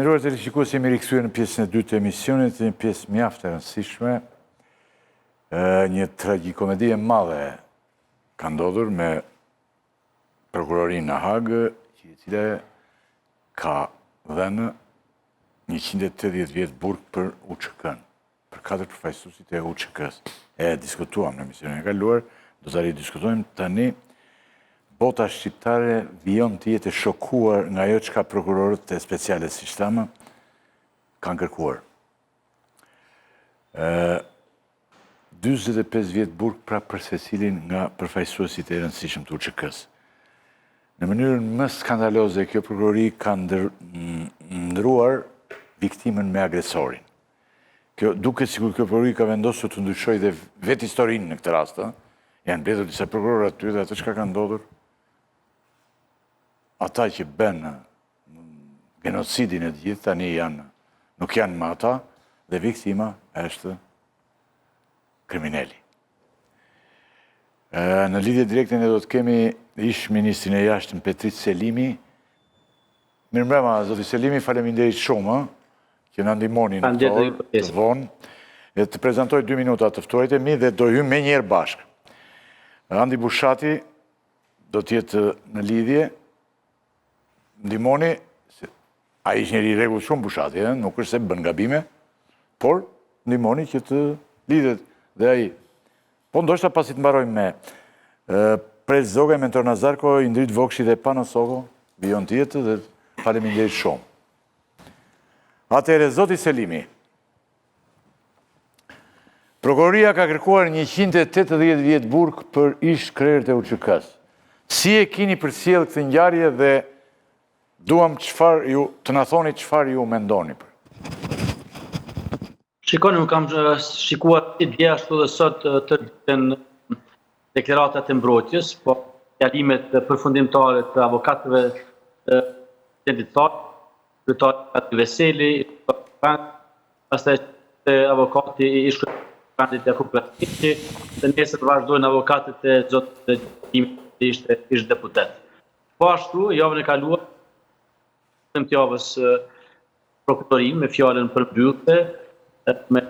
Nderuar televizionistë, jemi rikthyer në pjesën e dytë të emisionit, një pjesë mjaft e rëndësishme. Një tragjikomedi e madhe ka ndodhur me prokurorinë në Hagë, e cila ka dhënë 180 vjet burg për UÇK-n, për 4 përfaqësuesit e UÇK-s. E diskutuam në emisionin e kaluar, do ta ridiskutojmë tani. Bota shqiptare vijon të jetë shokuar nga ajo çka prokurorët e speciale si Shtama kanë kërkuar. 45 vjet burg pra për secilin nga përfaqësuesit e rëndësishëm të UÇK-s. Në mënyrën më skandaloze, kjo prokurori ka ndruar viktimën me agresorin. Duket sikur kjo prokurori ka vendosur të ndryshojë dhe vetë historinë në këtë rast. Janë mbledhur disa prokurorë aty dhe atë çka ka ndodhur. Ata që bën genocidin e të gjithë tani nuk janë më ata dhe viktima është kriminali. Në lidhje direkte ne do të kemi ish ministrin e jashtëm Petrit Selimi. Mirëmbrëma, zoti Selimi, faleminderit shumë që na ndihmoni në këtë vonë. Të prezantoj 2 minuta të ftuarit e mi dhe do hyjmë menjëherë bashkë. Andi Bushati do të jetë në lidhje. Ndihmoni, ai ishte njëri i rregullt shumë Bushati, nuk është se bën gabime, por ndihmoni që të lidhet dhe ai. Po ndoshta pasi të mbarojmë me Pres Zoga, Mentor Nazarko, Indrit Vokshi dhe Pano Soko, vijon të jetë dhe faleminderit shumë. Atëherë, zoti Selimi, prokuroria ka kërkuar 180 vjet burg për ish krerët e UÇK-s. Si e keni përcjell këtë ngjarje dhe duam të na thoni çfarë ju mendoni për. Shikoni, unë kam shikuar dje ashtu dhe sot të gjithën deklaratat e mbrojtjes, po fjalimet përfundimtare të avokatëve identitarë, kryetari Veseli, pastaj avokati i ish-kryetarët e Kupratiki, dhe nesër vazhdojnë avokatët e zotit që ishte ish-deputet. Po ashtu, javën e kaluar, të javës prokurorin me fjalën përmbyllëse, me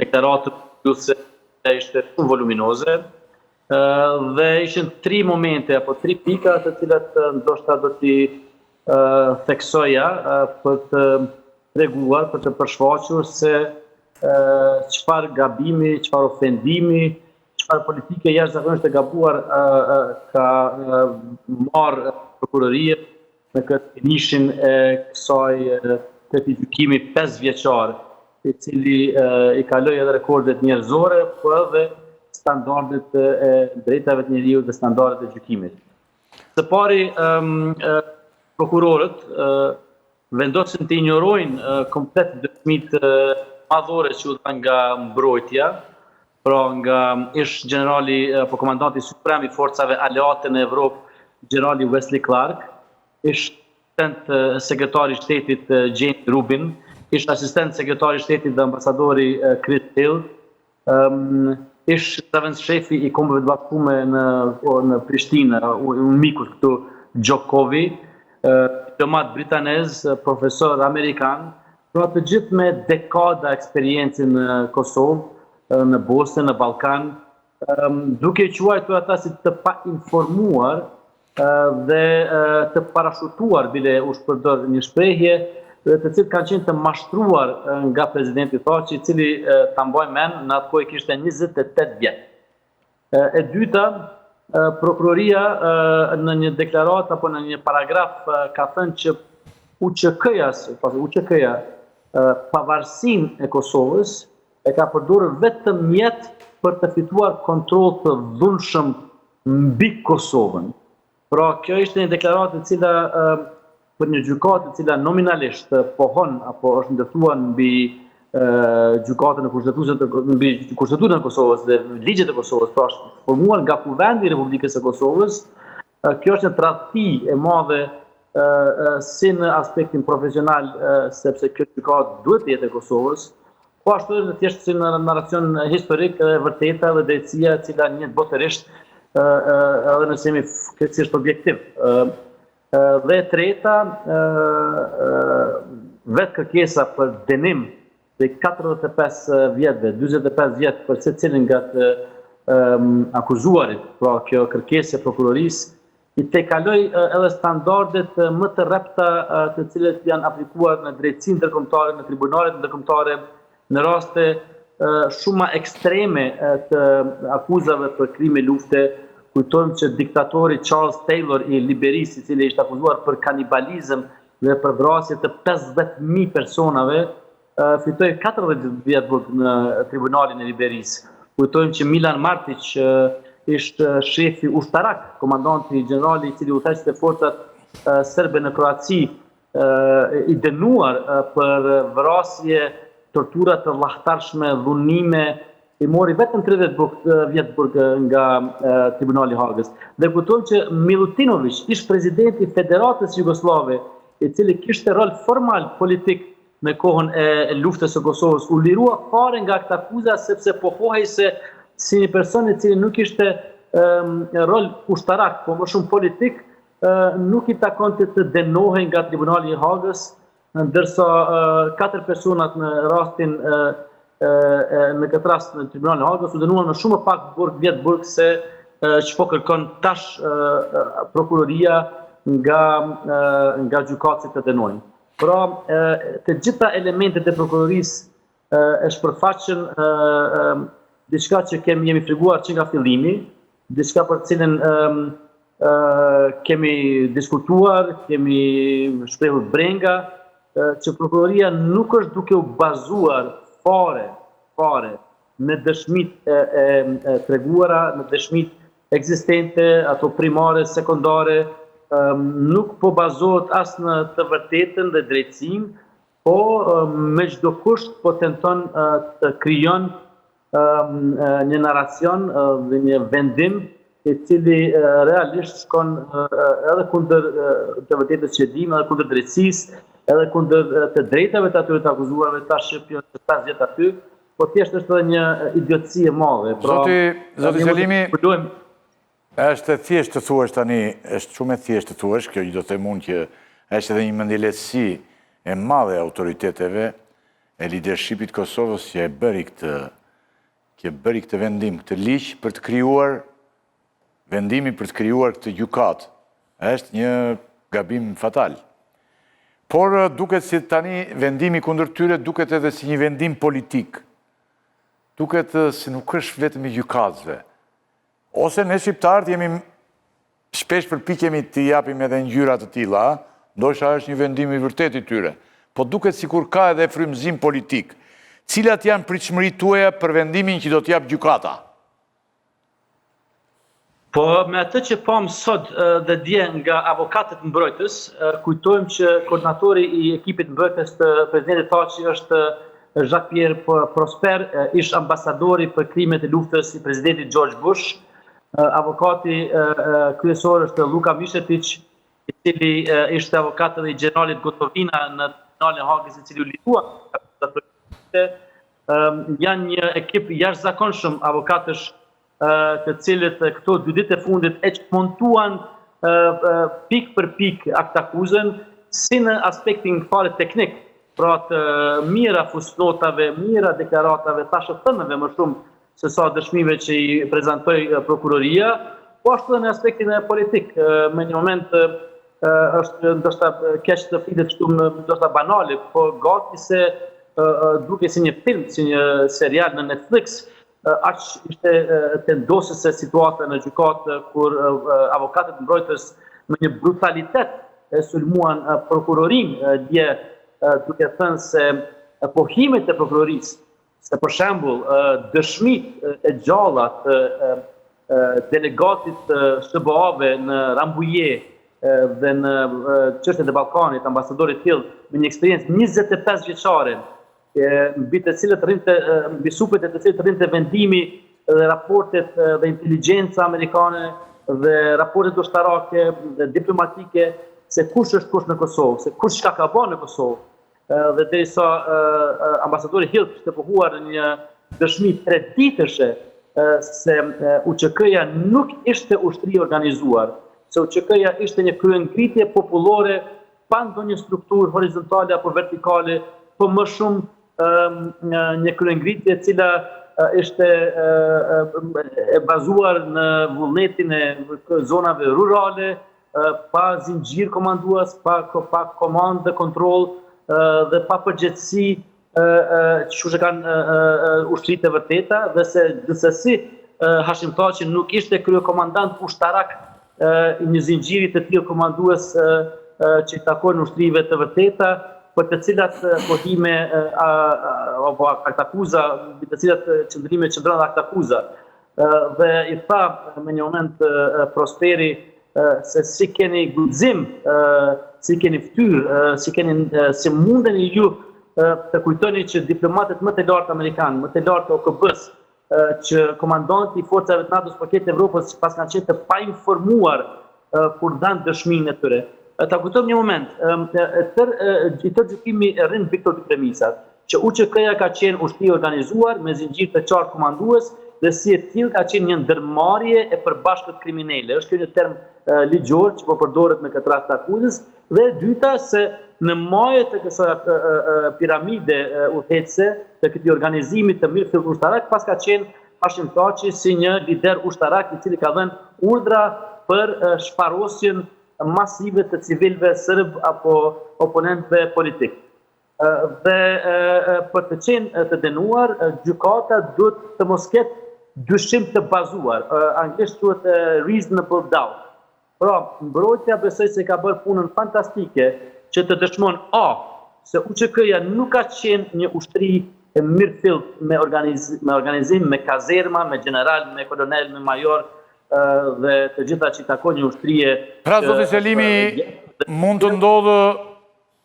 deklaratë përmbyllëse që ishte shumë voluminoze, dhe ishin 3 momente apo 3 pika të cilat ndoshta do t'i theksoja për të treguar, për të përshfaqur se çfarë gabimi, çfarë ofendimi, çfarë politike jashtëzakonisht e gabuar ka marrë prokuroria në këtë nishin e kësaj këtij gjykimi 5 vjeçar, i cili i kaloi edhe rekordet njerëzore, por edhe standardet e drejtave të njeriut dhe standardet e gjykimit. Së pari, prokurorët vendosin të injorojnë komplet dëshmitë madhore që u dha nga mbrojtja, pra nga ish generali apo komandanti suprem i forcave aleate në Evropë, generali Wesley Clark, ish asistent sekretari i shtetit James Rubin, ish asistent sekretari i shtetit dhe ambasadori Chris Hill, ish zëvendëshefi i Kombeve të Bashkuara në Prishtinë, unë miku këtu Gjokovi, diplomat britanez, profesor amerikan, pra të gjithë me dekada eksperiencë në Kosovë, në Bosnë, në Ballkan, duke quajtur ata si të pa informuar dhe të parashutuar, bile u shpërdor një shprehje, të cilët kanë qenë të mashtruar nga presidenti Thaçi, i cili ta mbaj mend në atë kohë kishte 28 vjet. E dyta, prokuroria në një deklaratë apo në një paragraf ka thënë që UÇK-ja pavarësinë e Kosovës e ka përdorur vetëm mjet për të fituar kontroll të dhunshëm mbi Kosovën. Pra, kjo ishte një deklaratë e cila për një gjykatë e cila nominalisht pohon apo është ndërtuar mbi gjykatën e Kushtetutën e Kosovës dhe ligjet e Kosovës, pra është formuar nga Kuvendi i Republikës së Kosovës. Kjo është një tradhti e madhe si në aspektin profesional, sepse kjo gjykatë duhet të jetë e Kosovës, po ashtu edhe thjesht si në narracion historik e vërteta dhe drejtësia e cila njeh botërisht edhe nëse jemi krejtësisht objektiv. Dhe treta, vetë kërkesa për dënim dhe 45 vjetëve, 45 vjetë për secilin nga të akuzuarit, pra kjo kërkesë e prokurorisë, I tejkaloj edhe standardet më të rrepta të cilët janë aplikuar në drejtësinë ndërkombëtare, në tribunalet ndërkombëtare, në raste shumë më ekstreme të akuzave për krime lufte. Kujtojmë që diktatori Charles Taylor I Liberisë, I cili ishte akuzuar për kanibalizëm dhe për vrasje të 50.000 personave, fitoi 40 vjet burg në tribunalin e Liberisë. Kujtojmë që Milan Martić ishte shefi ushtarak, komandanti generali I cili udhëheqte forcat serbe në Kroaci, I dënuar për vrasje, tortura të llahtarshme, dhunime, I mori vetëm 30 vjet burg nga tribunali I Hagës. Dhe kujtojmë që Milutinović, ish presidenti I Federatës Jugoslave, I cili kishte rol formal politik në kohën e luftës së Kosovës, u lirua fare nga këta akuza sepse pohoi se si një person I cili nuk ishte rol ushtarak, po më shumë politik, nuk I takonte të dënohej nga tribunali I Hagës, ndërsa 4 personat në rastin në këtë rast në tribunalin e Hagës u dënuan me shumë më pak vjet burg se ç'po kërkon tash prokuroria nga gjykatësit të dënojnë. Pra, të gjitha elementet e prokurorisë e shpërfaqen diçka që jemi friguar që nga fillimi, diçka për cilën kemi diskutuar, kemi shprehur brenga, që prokuroria nuk është duke u bazuar fare në dëshmitë e treguara, në dëshmitë ekzistente, ato primare, sekondare, nuk po bazohet as në të vërtetën dhe drejtësinë, po me çdo kusht po tenton të krijon një naracion dhe një vendim I cili realisht shkon edhe kundër të vërtetës që dim, edhe kundër drejtësisë, edhe kundër të drejtave të atyre të akuzuarve, tash që 5 vjet aty, po thjesht është edhe një idiotësi e madhe. Zoti Selimi, është thjesht të thuash tani, është shumë e thjesht të thuash, kjo I do të them unë që është edhe një mendjeletësi e madhe e autoriteteve e leadershipit Kosovës që e bëri këtë vendim, këtë ligj për të krijuar vendimi për të krijuar këtë gjykatë. Është një gabim fatal. Por duket si tani vendimi kundër tyre duket edhe si një vendim politik. Duket si nuk është vetëm I gjykatësve. Ose ne shqiptarët jemi shpesh përpiqemi të japim edhe ngjyra të tilla, ndoshta është një vendim I vërtetë I tyre. Po duket sikur ka edhe frymëzim politik. Cilat janë pritshmëritë tuaja për vendimin që do të jap gjykata? Po me atë që pam sot dhe dje nga avokatët mbrojtës, kujtojmë që koordinatori I ekipit mbrojtës të presidentit Thaçi është Jacques-Pierre Prosper, ish ambasadori për krimet e luftës I presidentit George Bush. Avokati kryesor është Luka Mišetić, I cili ishte avokat edhe I generalit Gotovina në tribunalin e Hagës, I cili u lidua. Janë një ekip jashtëzakonshëm avokatësh të cilët këto 2 ditë e fundit e montuan pik për pik aktakuzën si në aspektin fare teknik, pra të mira fusnotave, mira deklaratave, tashëthënëve më shumë se sa dëshmive që I prezantoi prokuroria, po ashtu edhe në aspektin politik. Me një moment është ndoshta keq të flitet shumë ndoshta banale, po gati se duke si një film, si një serial në Netflix, aq ishte tendosëse situata në gjykatë kur avokatët mbrojtës me një brutalitet sulmuan prokurorinë dje, duke thënë se pohimet e prokurorisë, se për shembull dëshmitë e gjalla të delegatit SBA-ve në Rambuje dhe në çështjet e Ballkanit, ambasadorit Hill, me një eksperiencë 25 vjeçare, mbi të cilët mbi supet e të cilët rrinte vendimi dhe raportet dhe inteligjenca amerikane dhe raportet ushtarake dhe diplomatike se kush është kush në Kosovë, se kush çka ka bërë në Kosovë. Dhe derisa ambasadori Hill kishte pohuar një dëshmi 3 ditëshe se UÇK-ja nuk ishte ushtri organizuar, se UÇK-ja ishte një kryengritje popullore pa ndonjë strukturë horizontale apo vertikale, po më shumë një kryengritje e cila ishte e bazuar në vullnetin e zonave rurale, pa zinxhir komandues, pa komandë dhe kontroll dhe pa përgjegjësi që kanë ushtritë e vërteta, dhe se gjithsesi Hashim Thaçi nuk ishte kryekomandant ushtarak i një zinxhiri të tillë komandues që i takojnë ushtrive të vërteta, për të cilat kohime apo aktakuza, të cilat qëndrime qëndron aktakuza. Dhe i tha me një moment Prosperi se si keni guxim, si keni ftyrë, si mundeni ju të kujtoni që diplomatët më të lartë amerikanë, më të lartë OKB-s, që komandanti i forcave të NATO-s paketit të Evropës pas kanë qenë të painformuar kur dhanë dëshminë e tyre. Ta kujtojmë një moment, i tërë gjykimi rrin mbi këto dy premisat, që UÇK-ja ka qenë ushtri organizuar me zinxhir të qartë komandues dhe si e tillë ka qenë një ndërmarrje e përbashkët kriminale. Është një term ligjor që po përdoret në këtë rast të akuzës, dhe e dyta se në majët e kësaj piramide udhëhecëse të këtij organizimi të mirëfillt ushtarak pas ka qenë Hashim Thaçi si një lider ushtarak i cili ka dhënë urdhra për shparosjen masive të civilëve serb apo oponentëve politik. Dhe për të qenë të dënuar, gjykata duhet të mos ketë dyshim të bazuar, anglisht quhet reasonable doubt. Pra, mbrojtja besoj se ka bërë punën fantastike që të dëshmon se UÇK-ja nuk ka qenë një ushtri e mirëfillt me organizim, me kazerma, me general, me kolonel, me major, dhe të gjitha që i takon një ushtrie. Pra, zoti Selimi, mund të ndodhë,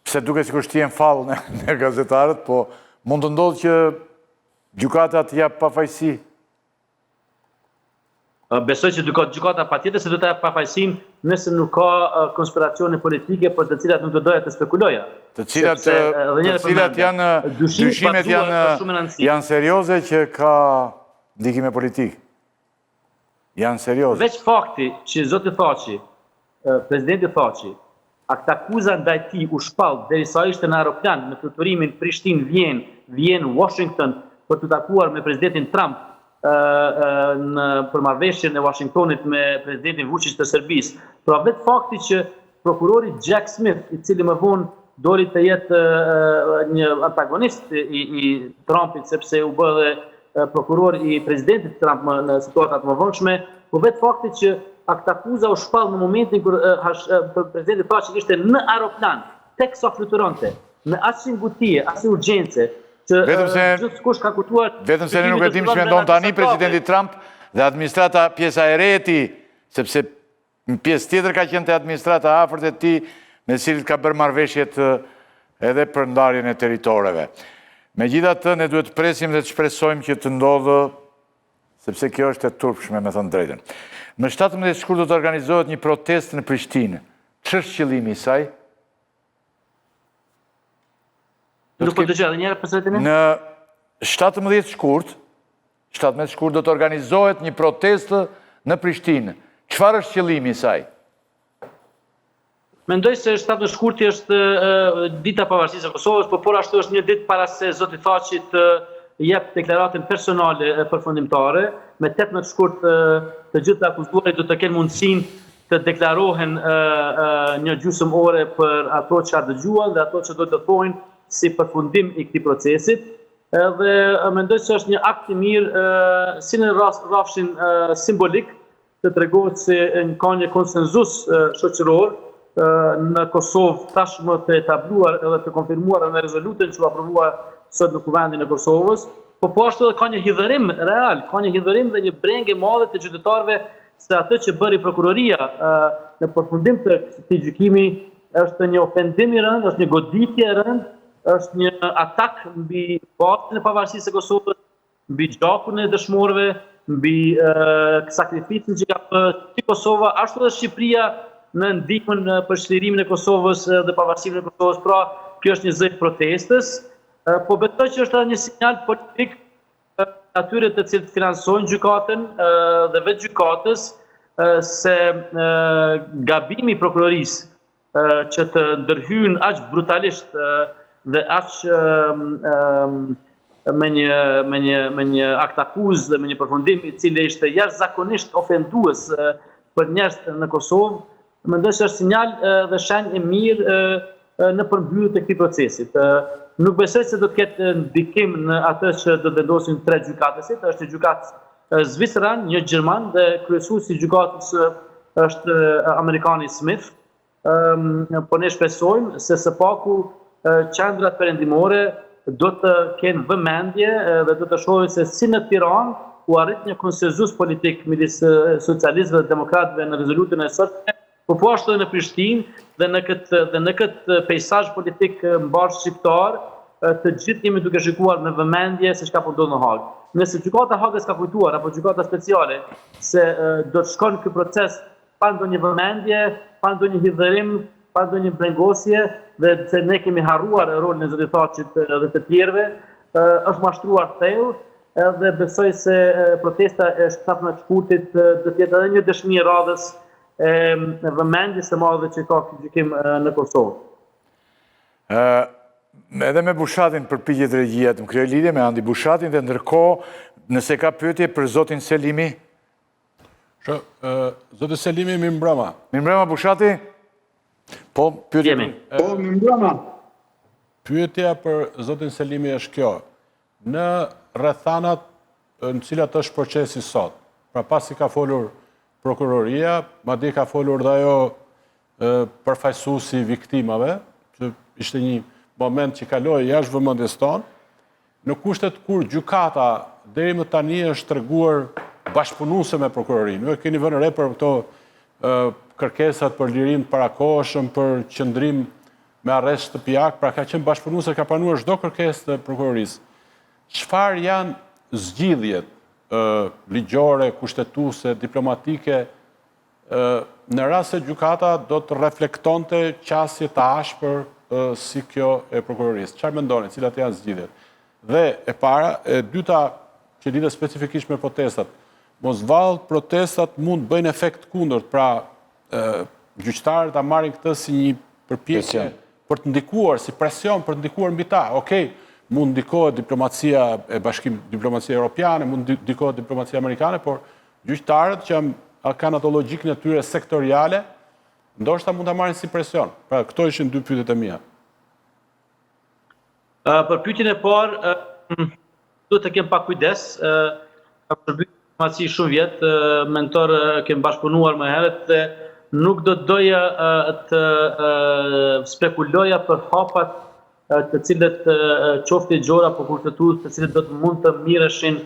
se duke si kështë tjenë falë në gazetarët, po mund të ndodhë që gjykata të japë pafajësi? Besoj që gjykata patjetër se do të japë pafajësinë nëse nuk ka konspiracione politike për të cilat nuk do doja të spekuloja. Të cilat janë, dyshimet janë serioze që ka ndikime politikë. Janë serioze. Veç fakti që zoti Thaçi, presidenti Thaçi, aktakuza ndaj tij u shpall derisa ishte në aeroplan me fluturimin Prishtinë-Vjenë-Washington për të takuar me presidentin Trump për marrëveshjen e Washingtonit me presidentin Vučić të Serbisë. Pra vetë fakti që prokurori Jack Smith, i cili më vonë doli të jetë një antagonist i Trumpit sepse u bë dhe prokuror i presidentit Trump në situatat më vonshme, po vetë fakti që aktakuza u shpall në momentin kur presidenti Thaçi ishte në aeroplan, teksa fluturonte, në asnjë ngutije, asnjë urgjencë, që gjithkusht ka kuptuar. Vetëm se ne nuk e dim ç'mendon tani presidenti Trump dhe administrata pjesa e re e tij, sepse në pjesë tjetër ka qenë te administrata afërt e tij, me cilët ka bërë marrëveshjet edhe për ndarjen e territoreve. Megjithatë, ne duhet të presim dhe të shpresojmë që të ndodhë, sepse kjo është e turpshme, me thënë drejtën. Në 17 shkurt do të organizohet një protestë në Prishtinë. Ç'është qëllimi i saj? Nuk po dëgjoj edhe një herë përsëritni? Në 17 shkurt do të organizohet një protestë në Prishtinë. Çfarë është qëllimi i saj? Mendoj se 17 shkurti është dita e pavarësisë së Kosovës, por ashtu është një ditë para se zoti Thaçi të jep deklaratën personale përfundimtare. Me 18 shkurt të gjithë të akuzuarit do të kenë mundësinë të deklarohen një gjysmë ore për ato që dëgjuan dhe ato që do të thonë si përfundim i këtij procesit. Dhe mendoj se është një akt i mirë si në rrafshin simbolik të tregohet se ka një konsenzus shoqëror në Kosovë tashmë të etabluar edhe të konfirmuar në rezolutën që u aprova sot në Kuvendin e Kosovës, po ashtu edhe ka një hidhërim real, ka një hidhërim dhe një brengë e madhe të qytetarëve se atë që bëri prokuroria në përfundim të këtij gjykimi është një ofendim i rëndë, është një goditje e rëndë, është një atak mbi bazën e pavarësisë së Kosovës, mbi gjakun e dëshmorëve, mbi sakrificën që ka bërë Kosova, ashtu edhe Shqipëria në ndihmën për çlirimin e Kosovës dhe pavarësinë e Kosovës. Pra, kjo është një zë protestës, po besoj që është edhe një sinjal politik atyre të cilët financojnë gjykatën dhe vetë gjykatës se gabimi i prokurorisë që të ndërhyjnë aq brutalisht dhe aq me një akt akuz dhe me një përfundim i cili ishte jashtëzakonisht ofendues për njerëz në Kosovë, mendoj se është sinjal dhe shenjë e mirë në përmbyllje të këtij procesit. Nuk besoj se do të ketë ndikim në atë që do të vendosin 3 gjykatësit, është një gjykatë zviceran, një gjerman dhe kryesuesi i gjykatës është amerikani Smith. Po ne shpresojmë se së paku qendrat perëndimore do të kenë vëmendje dhe do të shohin se si në Tiranë u arrit një konsenzus politik midis socialistëve dhe demokratëve në rezolutin e sotme, po ashtu edhe në Prishtinë dhe në këtë peizazh politik mbar shqiptar, të gjithë jemi duke shikuar me vëmendje se çka po ndodh në Hagë. Nëse gjykata e Hagës ka kujtuar apo gjykata speciale se do të shkon ky proces pa ndonjë vëmendje, pa ndonjë hidhërim, pa ndonjë brengosje dhe se ne kemi harruar rolin e zotit Thaçit dhe të tjerëve, është mashtruar thellë dhe besoj se protesta e 17 shkurtit do të jetë edhe një dëshmi e radhës e vëmendjes së madhe që ka ky gjykim në Kosovë. Edhe me Bushatin përpiqet regjia të krijojë lidhje me Andi Bushatin dhe ndërkohë nëse ka pyetje për zotin Selimi. Zoti Selimi, mirëmbrëma. Mirëmbrëma Bushati? Po, pyetje. Po, mirëmbrëma. Pyetja për zotin Selimi është kjo. Në rrethanat në cilat është procesi sot, pra pasi ka folur prokuroria, madje ka folur dhe ajo përfaqësuesi viktimave, që ishte një moment që kaloi jashtë vëmendjes tonë, në kushtet kur gjykata deri më tani është treguar bashkëpunuese me prokurorinë. Ju keni vënë re për këto kërkesat për lirim të parakohshëm, për qëndrim me arrest shtëpiak, pra ka qenë bashkëpunuese, ka pranuar çdo kërkesë të prokurorisë. Çfarë janë zgjidhjet ligjore, kushtetuese, diplomatike në rast se gjykata do të reflektonte qasje të ashpër si kjo e prokurorisë? Çfarë mendoni, cilat janë zgjidhjet? Dhe e para, e dyta, që lidhet specifikisht me protestat, mos vallë protestat mund bëjnë efekt kundërt, pra gjyqtarët ta marrin këtë si një përpjekje për të ndikuar, si presion për të ndikuar mbi ta. Okej, mund ndikohet diplomacia e bashkimit, diplomacia europiane, mund ndikohet diplomacia amerikane, por gjyqtarët që kanë ato logjikën e tyre sektoriale, ndoshta mund ta marrin si presion. Pra këto ishin dy pyetjet e mia. Për pyetjen e parë, duhet të kem pak kujdes. Ka shërbyer diplomaci shumë vjet, mentor kem bashkëpunuar më herët dhe nuk do të doja të spekuloja për hapat të cilët qoftë gjora apo kushtetues të cilët do të mund të mirëshin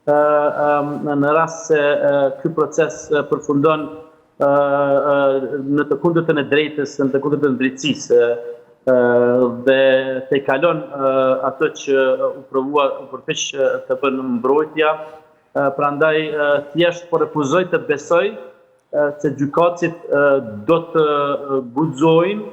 në rast se ky proces përfundon në të kundërtën e drejtës, në të kundërtën e drejtësisë dhe të kalon ato që u përpiq të bënë mbrojtja. Prandaj thjesht po refuzoj të besoj se gjykatësit do të guxojnë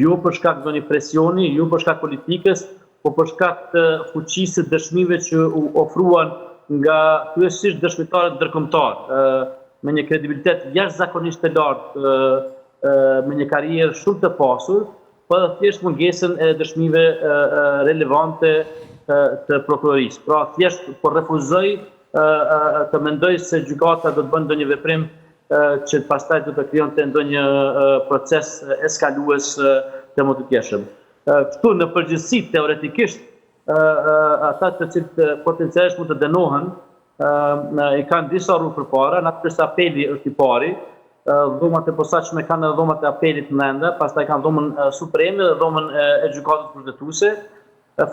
jo për shkak të ndonjë presioni, jo për shkak politikës, po për shkak të fuqisë së dëshmive që u ofruan nga kryesisht dëshmitarët ndërkombëtar, me një kredibilitet jashtëzakonisht të lartë, me një karrierë shumë të pasur, po thjesht mungesën e dëshmive relevante të prokurorisë. Pra thjesht po refuzoj të mendoj se gjykata do të bëjë ndonjë veprim që pastaj do të krijonte ndonjë proces eskalues të mëdhëtjeshëm. Kështu në përgjithësi teoretikisht ata të cilët potencialisht mund të dënohen i kanë disa rrugë përpara, natyrisht apeli është i pari, dhomat e posaçme kanë edhe dhomat e apelit nënda, pastaj kanë dhomën supreme dhe dhomën e gjykatës kushtetuese.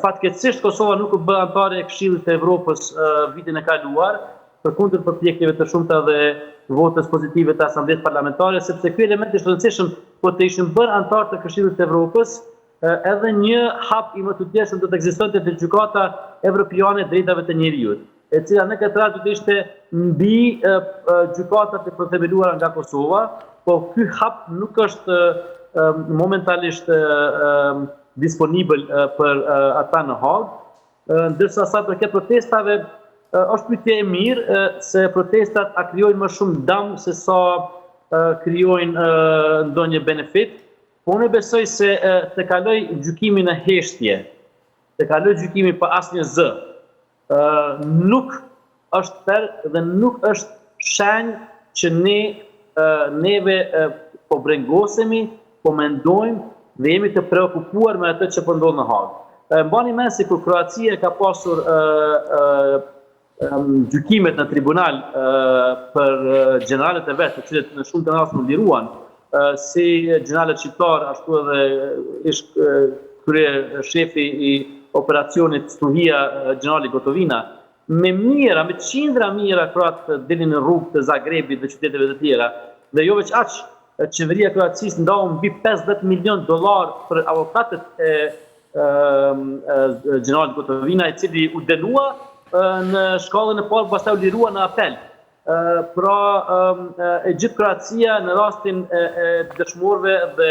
Fatkeqësisht Kosova nuk u bë anëtare e Këshillit të Evropës vitin e kaluar, përkundër përpjekjeve të shumta dhe votës pozitive të Asamblesë Parlamentare, sepse ky element është rëndësishëm, po të ishin bërë anëtar të Këshillit të Evropës, edhe një hap i mëdhëtjeshëm do të ekzistonte te gjykata evropiane e drejtave të njerëzit, e cila në këtë rast do të ishte mbi gjykatat e përthemeluara nga Kosova, po ky hap nuk është momentalisht disponibël për ata në Hagë, ndërsa sa përket protestave është pyetje e mirë se protestat a krijojnë më shumë dëm se sa krijojnë ndonjë benefit, po unë besoj se të kaloj gjykimin në heshtje, të kaloj gjykimin për asnjë zë, nuk është fer dhe nuk është shenjë që neve po brengosemi, po mendojmë dhe jemi të preokupuar me atë që po ndodh në Hagë. Mbani mend se kur Kroacia ka pasur gjykimet në tribunal për gjeneralet e vetë, të cilët në shumë të raste u liruan, si gjeneralet shqiptar, ashtu edhe ish krye shefi I operacionit Stuhia generali Gotovina, me qindra mira kroatë dilin në rrugë të Zagrebit dhe qyteteve të tjera, dhe jo veç aq, qeveria e Kroacisë ndau mbi $50 milion për avokatët e generalit Gotovina, I cili u dënua në shkallën e parë, pastaj u lirua në apel. Pra, e gjithë Kroacia në rastin e dëshmorëve dhe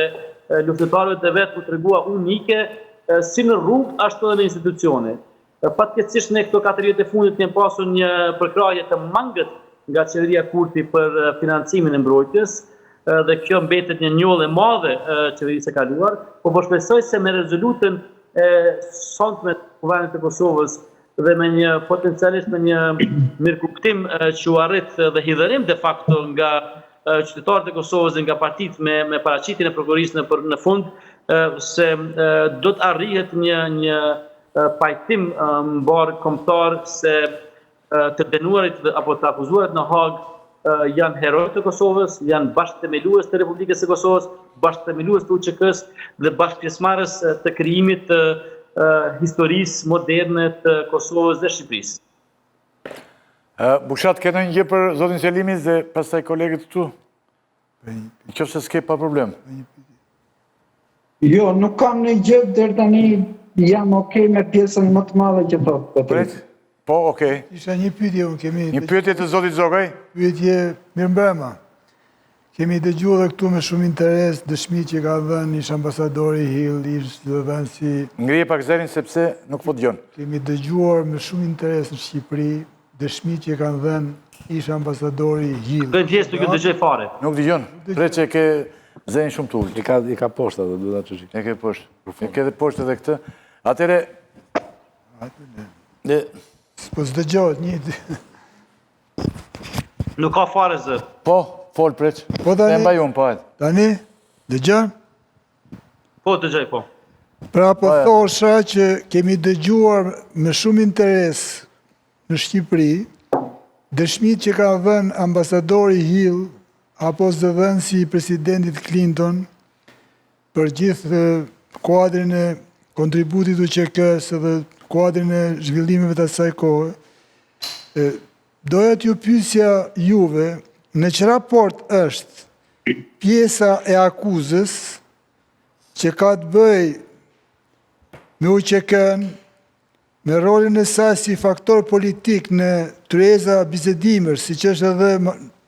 luftëtarëve të vetë u tregua unike, si në rrugë, ashtu edhe në institucione. Fatkeqësisht ne këto 4 vjet e fundit kemi pasur një përkrahje të mangët nga qeveria Kurti për financimin e mbrojtjes, dhe kjo mbetet një njollë e madhe qeverisë së kaluar, po shpresoj se me rezolutën e sotme të Kuvendit të Kosovës dhe me një potencialisht me një mirëkuptim që u arrit dhe hidhërim de facto nga qytetarët e Kosovës dhe nga partitë me paraqitjen e prokurorisë në fund, se do të arrihet një pajtim mbar kombëtar se të dënuarit apo të akuzuarit në Hagë janë herojë të Kosovës, janë bashkëthemelues të Republikës së Kosovës, bashkëthemelues të UÇK-s dhe bashkëpjesëmarrës të krijimit të historisë moderne të Kosovës dhe Shqipërisë. Bushat, kena një gjë për zotin Selimis dhe pastaj kolegët këtu? Nëse s'ke pa problem. Jo, nuk kam një gjë deri tani, jam okay me pjesën më të madhe që thotë. Po, okej. Isha një pyetje, kemi... Një pyetje të zotit Zogaj? Pyetje mirëmbrëma. Kemi dëgjuar dhe këtu me shumë interes dëshmi që ka dhënë ish ambasadori Hill, ish dhe dhënë si... Ngrije pak zërin sepse nuk po dëgjon. Kemi dëgjuar me shumë interes në Shqipëri dëshmi që kanë dhënë ish ambasadori Hill. Dhe në pjesë nuk dëgjoj fare. Nuk dëgjon. Pre që e ke zërin shumë të ullë. I ka poshtë edhe, duhet të çuçi. E ke poshtë. E ke dhe poshtë edhe këtë. Atëre... Po s'dëgjohet një... Nuk ka fare zë. Po, fol preç. Po tani... E mbaj unë, po atë. Tani, dëgjon? Po, dëgjoj, po. Pra po thosha që kemi dëgjuar me shumë interes në Shqipëri dëshmit që ka dhënë ambasadori Hill apo zëdhënësi I presidentit Clinton për gjithë kuadrin e kontributit UÇK-s dhe kuadrin e zhvillimeve të asaj kohe, doja t'ju pyesja juve, në që raport është pjesa e akuzës që ka të bëj me UÇK-n, me rolin e saj si faktor politik në Tryeza Bisedimër, si që është edhe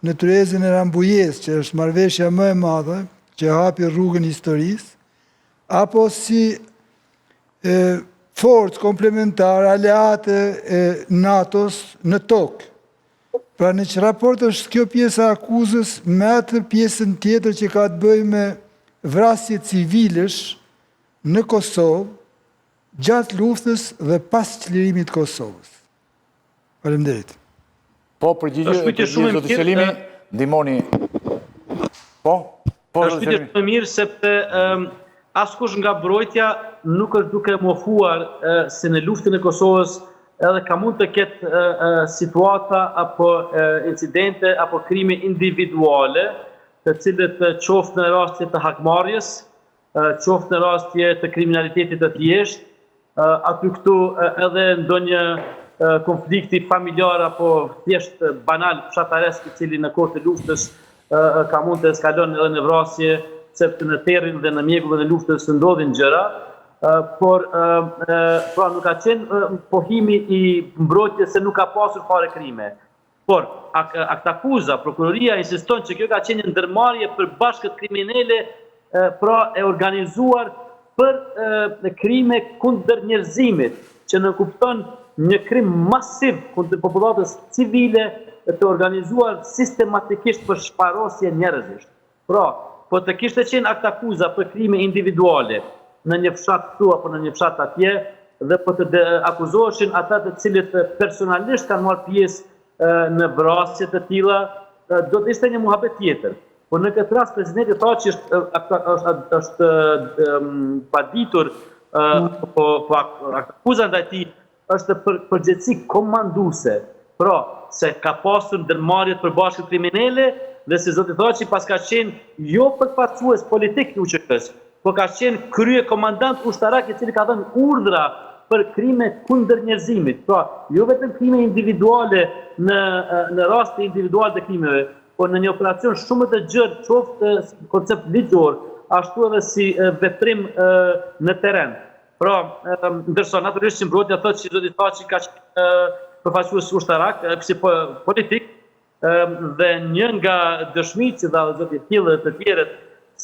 në Tryezën e Rambujes, që është marrëveshja më e madhe, që hapi rrugën historisë, apo si forcë komplementare, aleate e NATO-s në tokë. Pra në që raport është kjo pjesa akuzës me atë pjesën tjetër që ka të bëjë me vrasje civilesh në Kosovë, gjatë luftës dhe pas çlirimit të Kosovës. Faleminderit. Po, përgjigje zotë Selimi, ndihmoni. Po, është pyetje shumë e mirë sepse askush nga mbrojtja nuk është duke mohuar se në luftën e Kosovës edhe ka mund të ketë situata apo incidente apo krime individuale, të cilët qoftë në rastje të hakmarrjes, qoftë në rastje të kriminalitetit të thjeshtë, aty këtu edhe ndonjë konflikti familjar apo thjesht banal fshataresk I cili në kohë të luftës ka mund të eskalon edhe në vrasje, sepse në terrin dhe në mjekullin e luftës ndodhin gjëra, por pra nuk ka qenë pohimi I mbrojtjes se nuk ka pasur fare krime. Por aktakuza, prokuroria insiston që kjo ka qenë një ndërmarrje për bashkët kriminale, pra e organizuar për krime kundër njerëzimit, që nënkupton një krim masiv kundër popullatës civile të organizuar sistematikisht për shparosje njerëzish. Pra, po të kishte qenë akt akuza për krime individuale në një fshat këtu apo në një fshat atje, dhe po të akuzoheshin ata të cilët personalisht kanë marrë pjesë në vrasje të tilla, do të ishte një muhabet tjetër. Por në këtë rast presidenti tha që është paditur, po akuza ndaj tij është përgjegjësi komanduese. Pra, se ka pasur ndërmarrje të përbashkët kriminale dhe se zoti Thaçi pas ka qenë jo përfaqësues politik i UÇK-s, po ka qenë krye komandant ushtarak i cili ka dhënë urdhra për krime kundër njerëzimit. Pra, jo vetëm krime individuale në raste individuale të krimeve, por në një operacion shumë të gjerë, qoftë koncept ligjor, ashtu edhe si veprim në teren. Pra, ndërsa natyrisht që mbrojtja thotë që zoti Thaçi ka qenë përfaqësues ushtarak, si politik, dhe një nga dëshmitë që dha zoti Hill dhe të tjerët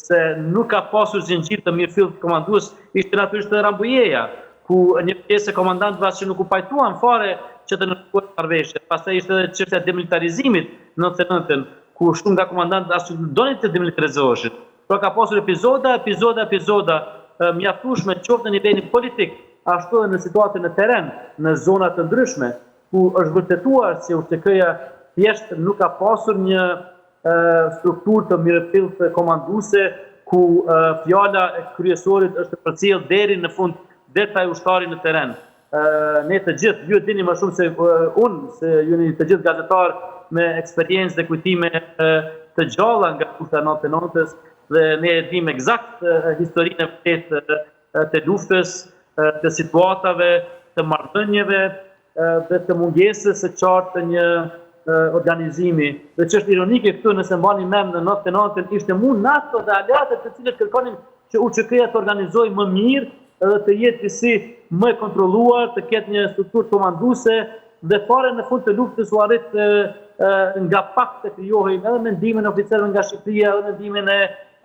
se nuk ka pasur zinxhir të mirëfillt komandues ishte natyrisht Rambujeja, ku një pjesë e komandantëve që nuk u pajtuan fare që të ndërkohen marrëveshje. Pastaj ishte edhe çështja e demilitarizimit në 99-ën, ku shumë nga komandantët as nuk donin të demilitarizoheshin. Pra ka pasur epizoda mjaftueshme qoftë në nivelin politik, ashtu edhe në situatën në teren, në zona të ndryshme, ku është vërtetuar se UÇK-ja thjesht nuk ka pasur një strukturë të mirëfillt komanduese, ku fjala e kryesorit është përcjell deri në fund deri taj ushtari në teren. Ne të gjithë, ju e dini më shumë se unë, se ju një të gjithë gazetar me eksperiencë dhe kujtime të gjalla nga kushta 99-s, dhe ne e dim eksakt historinë e vërtetë të luftës, të situatave, të marrëdhënieve dhe të mungesës së qartë të një organizimi. Dhe që është ironike këtu, nëse mbani mend në 99-ën, ishte NATO dhe aleatët të cilët kërkonin që UÇK-ja të organizojë më mirë edhe të jetë si më e kontrolluar, të ketë një strukturë komanduese, dhe fare në fund të luftës u arrit nga pak të krijohej edhe mendimin e oficerëve nga Shqipëria, edhe mendimin e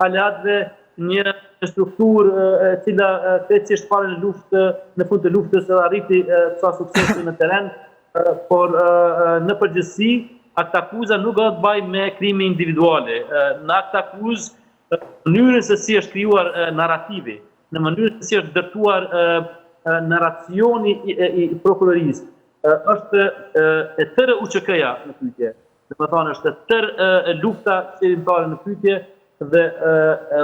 aleatëve, një strukturë e cila krejtësisht fare në luftë, në fund të luftës edhe arriti ca suksesi në teren, por në përgjithësi akt akuza nuk do të bëjë me krime individuale. Në akt akuzë mënyrën se si është krijuar narrativi, në mënyrën se si është dërtuar narracioni i prokurorisë, është e tërë UÇK-ja në pyetje. Domethënë është e tërë lufta qeveritare në pyetje dhe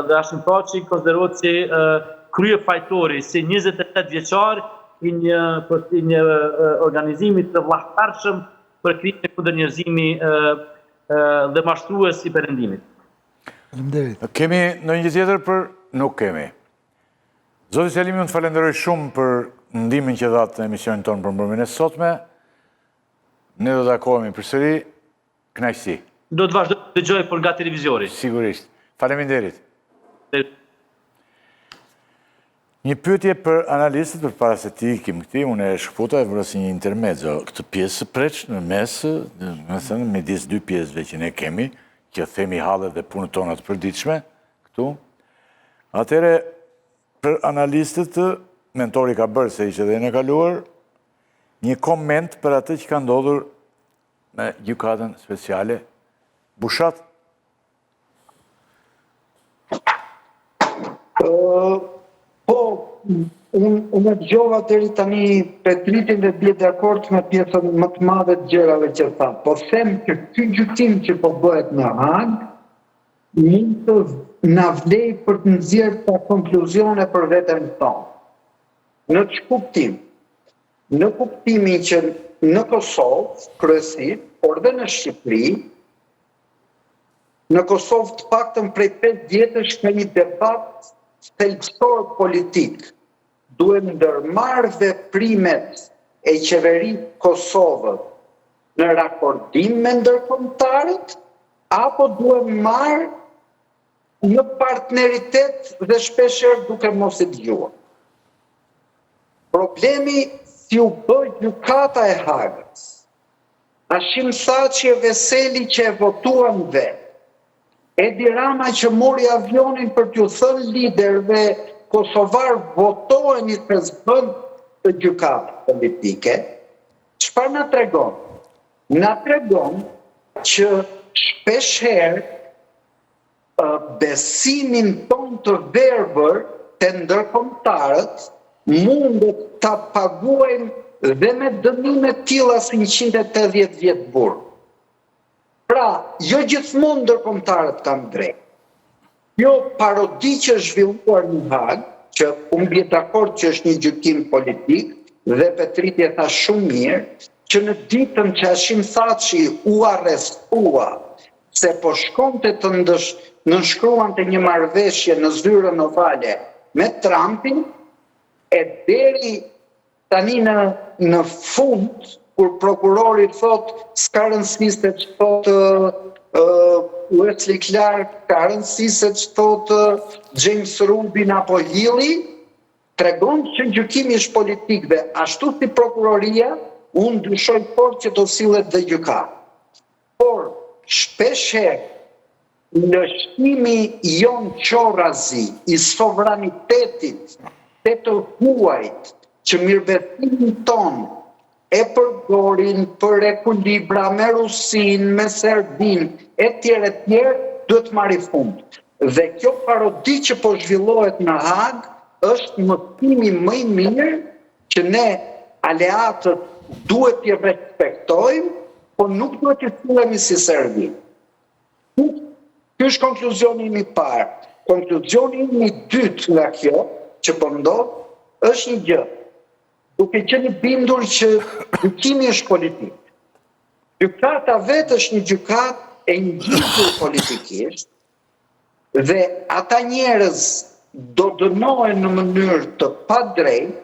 Hashim Thaçi konsiderohet si krye fajtori, si 28 vjeçar i një organizimi të vllahtarshëm për krime kundër njerëzimit dhe mashtrues i perëndimit. Faleminderit. Kemi ndonjë tjetër për nuk kemi. Zoti Selimi, unë të falenderoj shumë për ndihmën që dhatë në emisionin tonë për mbrëmjen e sotme. Ne do të takohemi përsëri. Kënaqësi. Do të vazhdoj të dëgjoj për nga televiziori. Sigurisht. Faleminderit. Një pyetje për analistët për para se ti ikim këti, unë e shkëputa e vërë si një intermezzo. Këtë pjesë preç në mesë, me thënë, midis dy pjesëve që ne kemi, që themi hallet dhe punët tona të përditshme, këtu. Atëre, për analistët, mentori ka bërë se ishte dhe në kaluar, një koment për atë që ka ndodhur me gjykatën speciale Bushat. Po, unë gjova deri tani Petritin dhe bie dakord me pjesën më të madhe të gjërave që tha. Po them që ky gjykim që po bëhet në Hag, mund të na vlej për të nxjerrë pa konkluzione për veten tonë. Në ç'kuptim? kuptim? Në kuptimin që në Kosovë, kryesisht, por dhe në Shqipëri, në Kosovë të paktën prej 5 vjetësh ka një debat thelbësor politik. Duhet ndërmarrë veprimet e qeverisë Kosovës në raportim me ndërkombëtarët, apo duhet marrë në partneritet dhe shpeshherë duke mos i dëgjuar. Problemi si u bë gjykata e Hagës, Hashim Thaçi e Veseli që e votuan vetë, Edi Rama që mori avionin për t'ju thënë liderëve kosovar votojnë të zbën të gjykatë politike, çfarë na tregon? Na tregon që shpeshherë besimin ton të verbër të ndërkombëtarët mundet ta paguajnë dhe me dënime të tilla si 180 vjet burg. Pra, jo gjithmonë ndërkombëtarët kanë drejt. Jo parodi që është zhvilluar në Hag, që unë bie dakord që është një gjykim politik, dhe Petriti e tha shumë mirë, që në ditën që Hashim Thaçi u arrestua, se po shkonte të nënshkruante një marrëveshje në zyrën ovale me Trumpin, e deri tani në fund, kur prokurori thot s'ka rëndësi se që thot Wesley Clark, ka rëndësi se që thot James Rubin apo Hilli, tregon që gjykimi është politik dhe ashtu si prokuroria, unë dyshoj fort që do sillet dhe gjykat. Por, shpesher, lështimi jon qorazi i sovranitetit të të huajt që mirëbesimin ton e përdorin për ekuilibra me Rusin, me Serbin, etj, duhet marrë fund. Dhe kjo parodi që po zhvillohet në Hag është mësimi më i mirë që ne aleatët duhet t'i respektojmë, po nuk duhet t'i thuhemi si Serbi. Ky është konkluzioni im i parë. Konkluzioni im i dytë nga kjo, që po ndodh, është një gjë. Duke qenë bindur që gjykimi është politik. Gjykata vetë është një gjykatë e ngjitur politikisht dhe ata njerëz do dënohen në mënyrë të padrejtë.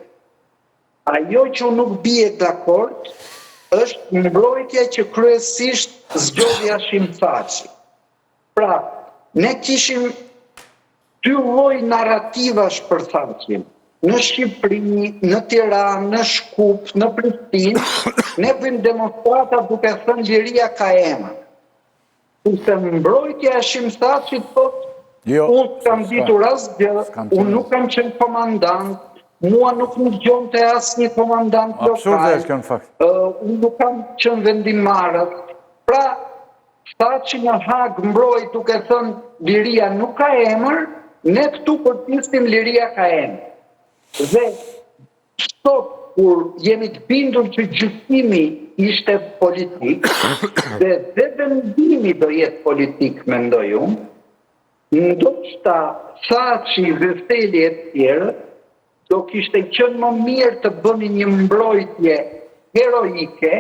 Ajo që unë nuk bie dakord është mbrojtja që kryesisht zgjodhi Hashim Thaçi. Pra, ne kishim dy lloj narrativash për Thaçin. Në Shqipëri, në Tiranë, në Shkup, në Prishtinë, ne bëjmë demonstrata duke thënë liria ka emër. Kurse mbrojtja e Hashim Thaçit thotë, unë kam ditur asgjë, unë nuk kam qenë komandant, mua nuk më dëgjonte asnjë komandant lokal. Unë nuk kam qenë vendimarrës. Pra, Thaçi në Hag mbrojt duke thënë liria nuk ka emër, ne këtu përpistim liria ka emër. Dhe sot kur jemi të bindur që gjykimi ishte politik dhe vendimi do jetë politik, mendoj unë, ndoshta Thaçi dhe Theli e tjerë do kishte qenë më mirë të bënin një mbrojtje heroike,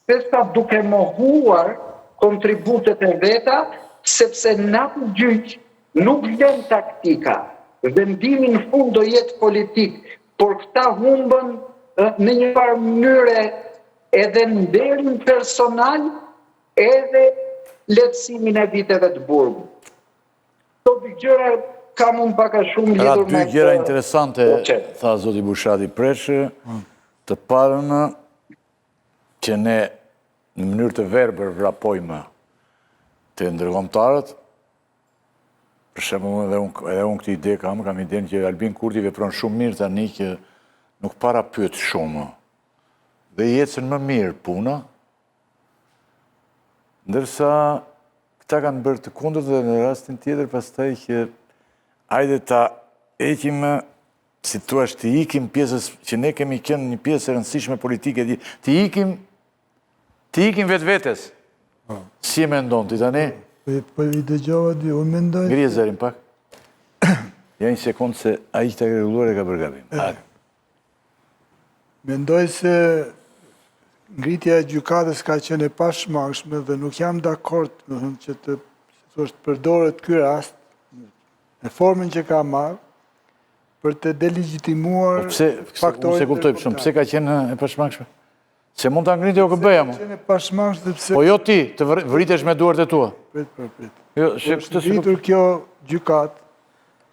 sesa duke mohuar kontributet e veta, sepse natë gjyq nuk vlen taktika. Vendimi në fund do jetë politik, por këta humbën në një farë mënyre edhe nderin personal, edhe lehtësimin e viteve të burgut. Këto dy gjëra kam unë pak a shumë lidhur me... Dy gjëra interesante, tha zoti Bushati Preshë, të parën që ne në mënyrë të verbër vrapojmë të ndërkombëtarët. Për shembull, edhe unë këtë ide kam idenë që Albin Kurti vepron shumë mirë tani që nuk para pyet shumë. Dhe jetën më mirë puna, ndërsa këta kanë bërë të kundërt dhe në rastin tjetër pastaj që hajde ta heqim, si thua, të ikim pjesës që ne kemi qenë një pjesë e rëndësishme politike, të ikim vetvetes. Si e mendon ti tani? Po i dëgjova dy, unë mendoj... Ngrije zërin pak. Ja një sekundë se a i të reguluar e ka përgabim. Mendoj se ngritja e gjykatës ka qenë e pashmangshme dhe nuk jam dakord që të përdoret ky rast në formën që ka marrë për të delegitimuar faktorit... Se kuptoj përshumë, pse ka qenë e pashmangshme? Se mund të ngriti OKB-ja mu. Po jo ti, të vritesh me duart e tua. Prit. Është ngritur kjo gjykat,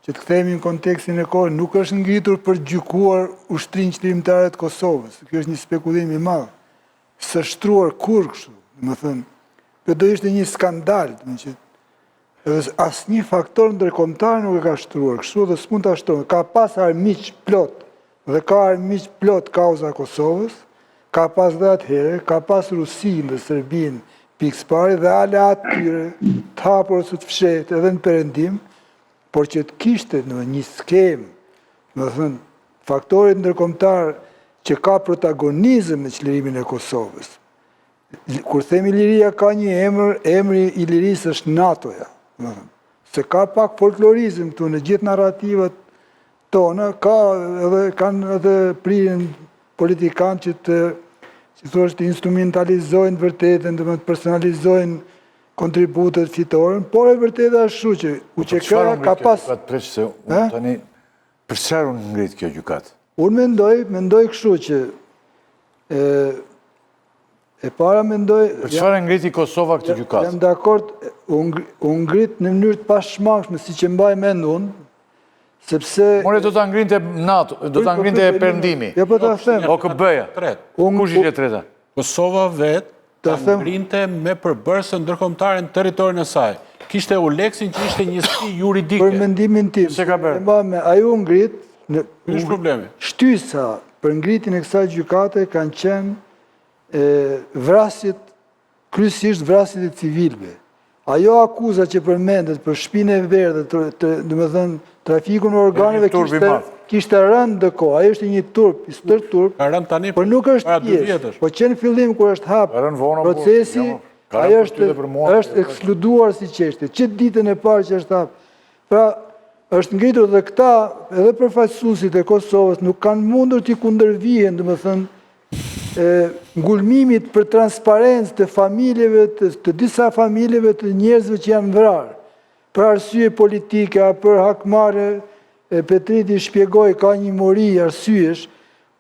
që të kthehemi në kontekstin e kohë, nuk është ngritur për gjykuar ushtrinj qëllimtare të Kosovës. Kjo është një spekulim i madh. Së shtruar kur kështu, më thënë. Kjo do ishte një skandal, asnjë faktor ndërkombëtar nuk e ka shtruar kështu dhe s'mund ta shtrohet. Ka pas armiq plot dhe ka armiq plot kauza e Kosovës. Ka pas dhe atëherë, ka pas Rusin dhe Serbin pikëspari dhe aleat tyre, të hapur ose të fshehtë edhe në perëndim, por që të kishte në një skemë, më thënë, faktorit ndërkombëtar që ka protagonizëm në çliриmin e Kosovës. Kur themi liria ka një emër, emri i lirisë është NATO-ja. Se ka pak folklorizëm këtu në gjithë narrativat tona, kanë edhe prirën politikanë që të instrumentalizojnë vërtetën, të personalizojnë kontributet fitore, por e vërteta është shu që UÇK-ja ka pas... Për çfarë unë ngrit kjo gjykat? Unë mendoj kështu që e para mendoj... Për çfarë ngriti Kosova këtë gjykat? Jam dakord, unë ngrit në mënyrë të pashmangshme, si që mbaj mend unë, sepse... More do ta ngrinte NATO, do ta ngrinte Perëndimi. Jo, po ta them. OKB-ja. Kush ishte treta? Kosova vetë ta ngrinte me përbërësën ndërkombëtare në territorin e saj. Kishte Uleksin që ishte njësi juridike. Për mendimin tim, ajo ngrit... Kështë problemi? Shtysa për ngritin e kësaj gjykate kanë qenë vrasjet, kryesisht vrasjet e civilëve. Ajo akuza që përmendet për shpinë e verdhë, domethënë trafikun e organeve kishte rënë ndërko. Ajo është një turp, i stër turp, por nuk është pjesë. Po që në fillim kur është hap procesi, ajo është ekskluduar si çështje. Që ditën e parë që është hap. Pra, është ngritur dhe këta, edhe përfaqësuesit e Kosovës, nuk kanë mundur t'i kundërvihen, domethënë, ngulmimit për transparencë të familjeve, të disa familjeve të njerëzve që janë vrarë. Për arsye politike, për hakmarrje, Petriti shpjegoi ka një mori arsyesh,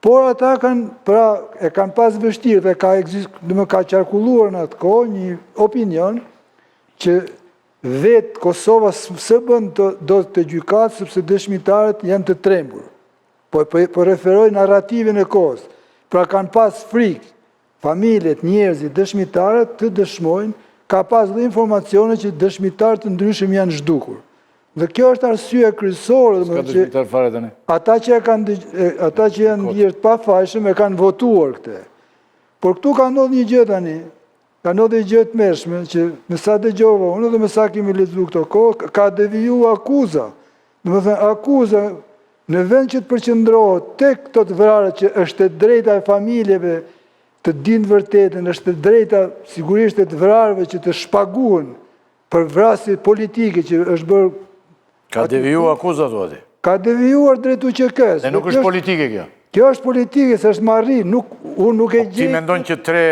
por ata kanë pas vështirë dhe ka qarkulluar në atë kohë një opinion që vetë Kosova së bën do të gjykatë sepse dëshmitarët janë të trembur. Po referoj narrativin e kohës. Pra kanë pas frikë, familjet, njerëzit, dëshmitarët të dëshmojnë, ka pas dhe informacione që dëshmitarët të ndryshëm janë zhdukur. Dhe kjo është arsye kryesore. S'ka dëshmitar fare tani. Ata që janë ndjerë pa fajshëm e kanë votuar këte. Por këtu ka ndodhur një gjë tani, ka ndodhur një gjë të mërshme, që me sa dëgjova unë dhe me sa kemi lexuar këto kohë, ka deviju akuza. Domethënë akuza në vend që të përqendrohet tek këto të vrarë që është e drejta e familjeve të dinë vërtetën, është e drejta sigurisht e të vrarëve që të shpaguhen për vrasje politike që është bërë. Ka deviju akuza thotë. Ka devijuar drejt UÇK-s. Dhe nuk është politike kjo. Kjo është politike, se është marrë, unë nuk e gjej. Ti mendon që 3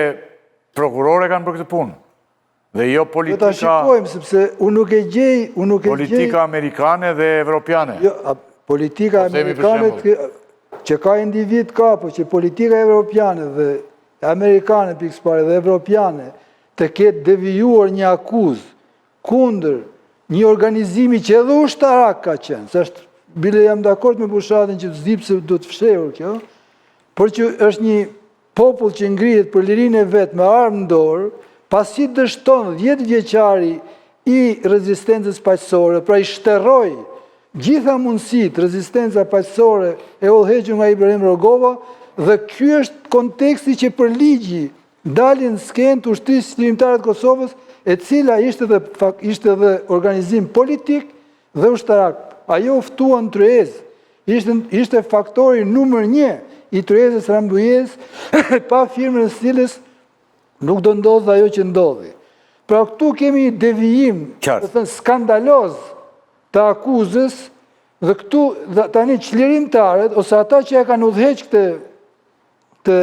prokurore kanë për këtë punë? Dhe jo politika... Do ta shikojmë, sepse unë nuk e gjej... Politika amerikane dhe evropiane. Politika amerikane që ka individ ka, po që politika evropiane dhe amerikane pikëspare dhe evropiane të ketë devijuar një akuzë kundër një organizimi që edhe ushtarak ka qenë, se është, bile jam dakord me Bushatin që të zdipë se do të fshehur kjo, por që është një popull që ngrihet për lirinë e vetë me armë në dorë, pasi dështon 10 vjeçari i rezistencës paqësore, pra i shterroi gjitha mundësit rezistenca paqësore e udhëhequr nga Ibrahim Rogova, dhe ky është konteksti që për ligji dalin skenë të ushtrisë çlirimtare të Kosovës, e cila ishte dhe organizim politik dhe ushtarak. Ajo ftuan Tryezë, ishte faktori numër 1 i Tryezës Rambujez, pa firmën e cilës nuk do ndodhë ajo që ndodhi. Pra këtu kemi një devijim skandaloz të akuzës, dhe këtu tani çlirimtarët, ose ata që ja kanë udhëheq këtë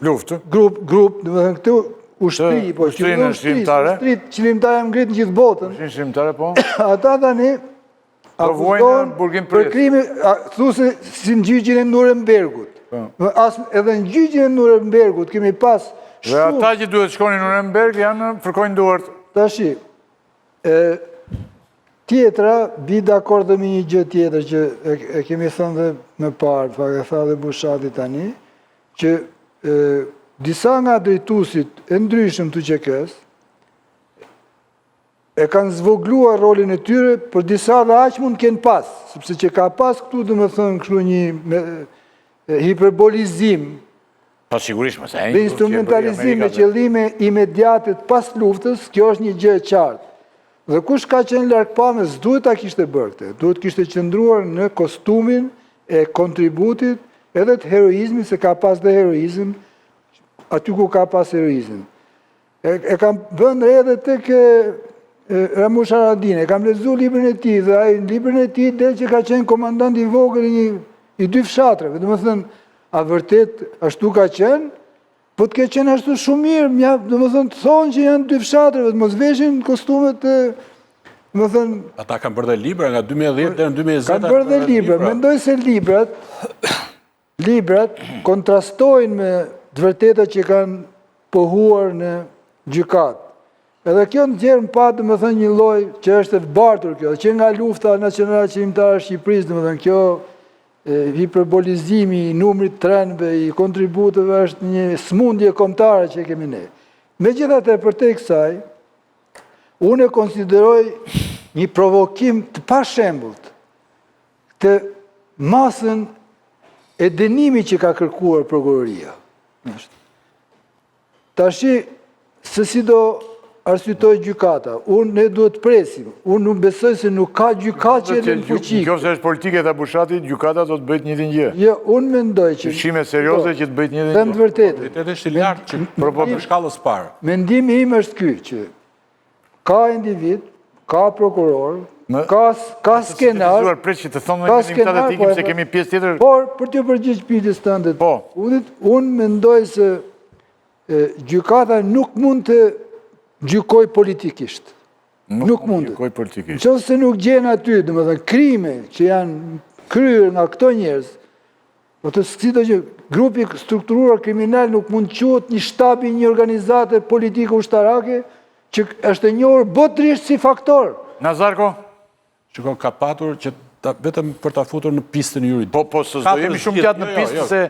luftë, grup, dhe këtu ushtri, po çlirimtare më ngritë në gjithë botën. Çlirimtare, po. Ata tani akuzohen për krime, thuse si në gjyqin e Nurembergut. Edhe në gjyqin e Nurembergut kemi pas shumë... Dhe ata që duhet shkoni në Nuremberg janë fërkojnë duart. Tashi, tjetra, bi dakord dhe me një gjë tjetër që e kemi thënë dhe më parë, pa e tha dhe Bushati tani, që disa nga drejtuesit e ndryshëm të UÇK-s e kanë zvogluar rolin e tyre, për disa dhe aq mund kënë pas, sepse që ka pas këtu dhe më thënë kështu një hiperbolizim Pa sigurisht, mëse Dhe instrumentalizim me qëllime imediatet pas luftës, kjo është një gjë e qartë. Dhe kush ka qenë largpamës, duhet ta kishte bërë këtë. Duhet kishte qëndruar në kostumin e kontributit edhe të heroizmit, se ka pas dhe heroizm, aty ku ka pas heroizm. E kam vënë edhe tek Ramush Haradine, kam lexuar librin e tij dhe ai në librin e tij del që ka qenë komandant i vogël i 2 fshatrave. Domethënë, a vërtet ashtu ka qenë? Po të ke qenë ashtu shumë mirë, domethënë të thonë që janë 2 fshatrave, të mos veshin kostumet domethënë Ata kanë bërë dhe libra nga 2010 deri në 2020. kanë bërë dhe libra. Mendoj se librat kontrastojnë me të vërtetat që kanë pohuar në gjykatë. Edhe kjo nxjerr më pa domethënë një lloj që është e bartur kjo, që nga lufta nacionale qëndrimtare e Shqipërisë, domethënë kjo hiperbolizimi i numrit trenëve, i kontributeve është një smundje kombëtare që kemi ne. Megjithatë, përtej kësaj, unë e konsideroj një provokim të pashembullt të masën e dënimit që ka kërkuar prokuroria. Tashi, se si do arsyetoj gjykata, ne duhet presim, unë nuk besoj se nuk ka gjykatë që në fuqi. Nëse është politike e Bushatit, gjykata do të bëjë një gjë. Jo, unë mendoj që Dyshime serioze që të bëjë një gjë. them të vërtetë. Vërtet është i lartë që për shkallës parë. Mendimi im është ky që ka individ, ka prokuror, ka skenar, Pres që të thonë në ndimtat e tikim se kemi pjesë tjetër. por për të përgjigj pyetjes tënde, Po. unë mendoj se gjykata nuk mund të gjykoj politikisht. Nuk mund. Gjykoj politikisht. Nëse nuk gjen aty, domethënë krime që janë kryer nga këto njerëz, po të sidoqë grupi strukturuar kriminal nuk mund të quhet një shtab i një organizate politike ushtarake që është e njohur botërisht si faktor. Nazarko? Shikon, ka patur që vetëm për ta futur në pistën juridike. Po, së do jemi shumë gjatë në pistë se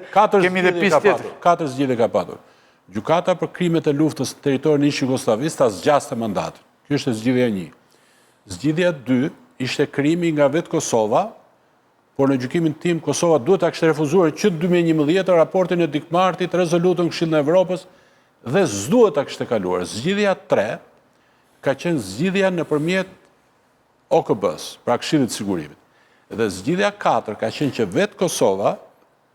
kemi dhe pistë tjetër. 4 zgjedhje ka patur. Gjykata për krimet e luftës në territorin e Jugosllavisë ta zgjaste mandatin. Kjo është zgjidhja 1. Zgjidhja 2 ishte krimi nga vetë Kosova, por në gjykimin tim Kosova duhet ta kishte refuzuar që në 2011 raportin e Dick Martit, rezolutën Këshillit të Evropës dhe s'duhet ta kishte kaluar. Zgjidhja 3 ka qenë zgjidhja nëpërmjet OKB-s, pra Këshillit të Sigurimit. Dhe zgjidhja 4 ka qenë që vetë Kosova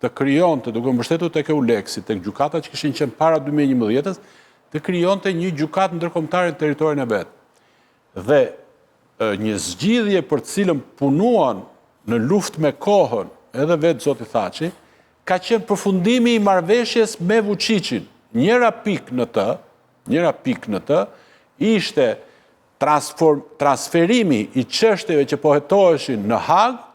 të krijonte, duke mbështetur tek EULEX-i, tek gjykatat që kishin qenë para 2011-s, të krijonte një gjykatë ndërkombëtare në territorin e vet. Dhe një zgjidhje për të cilën punuan në luftë me kohën, edhe vetë zoti Thaçi, ka qenë përfundimi i marrëveshjes me Vučićin. Njëra pikë në të ishte transferimi i çështjeve që po hetoheshin në Hag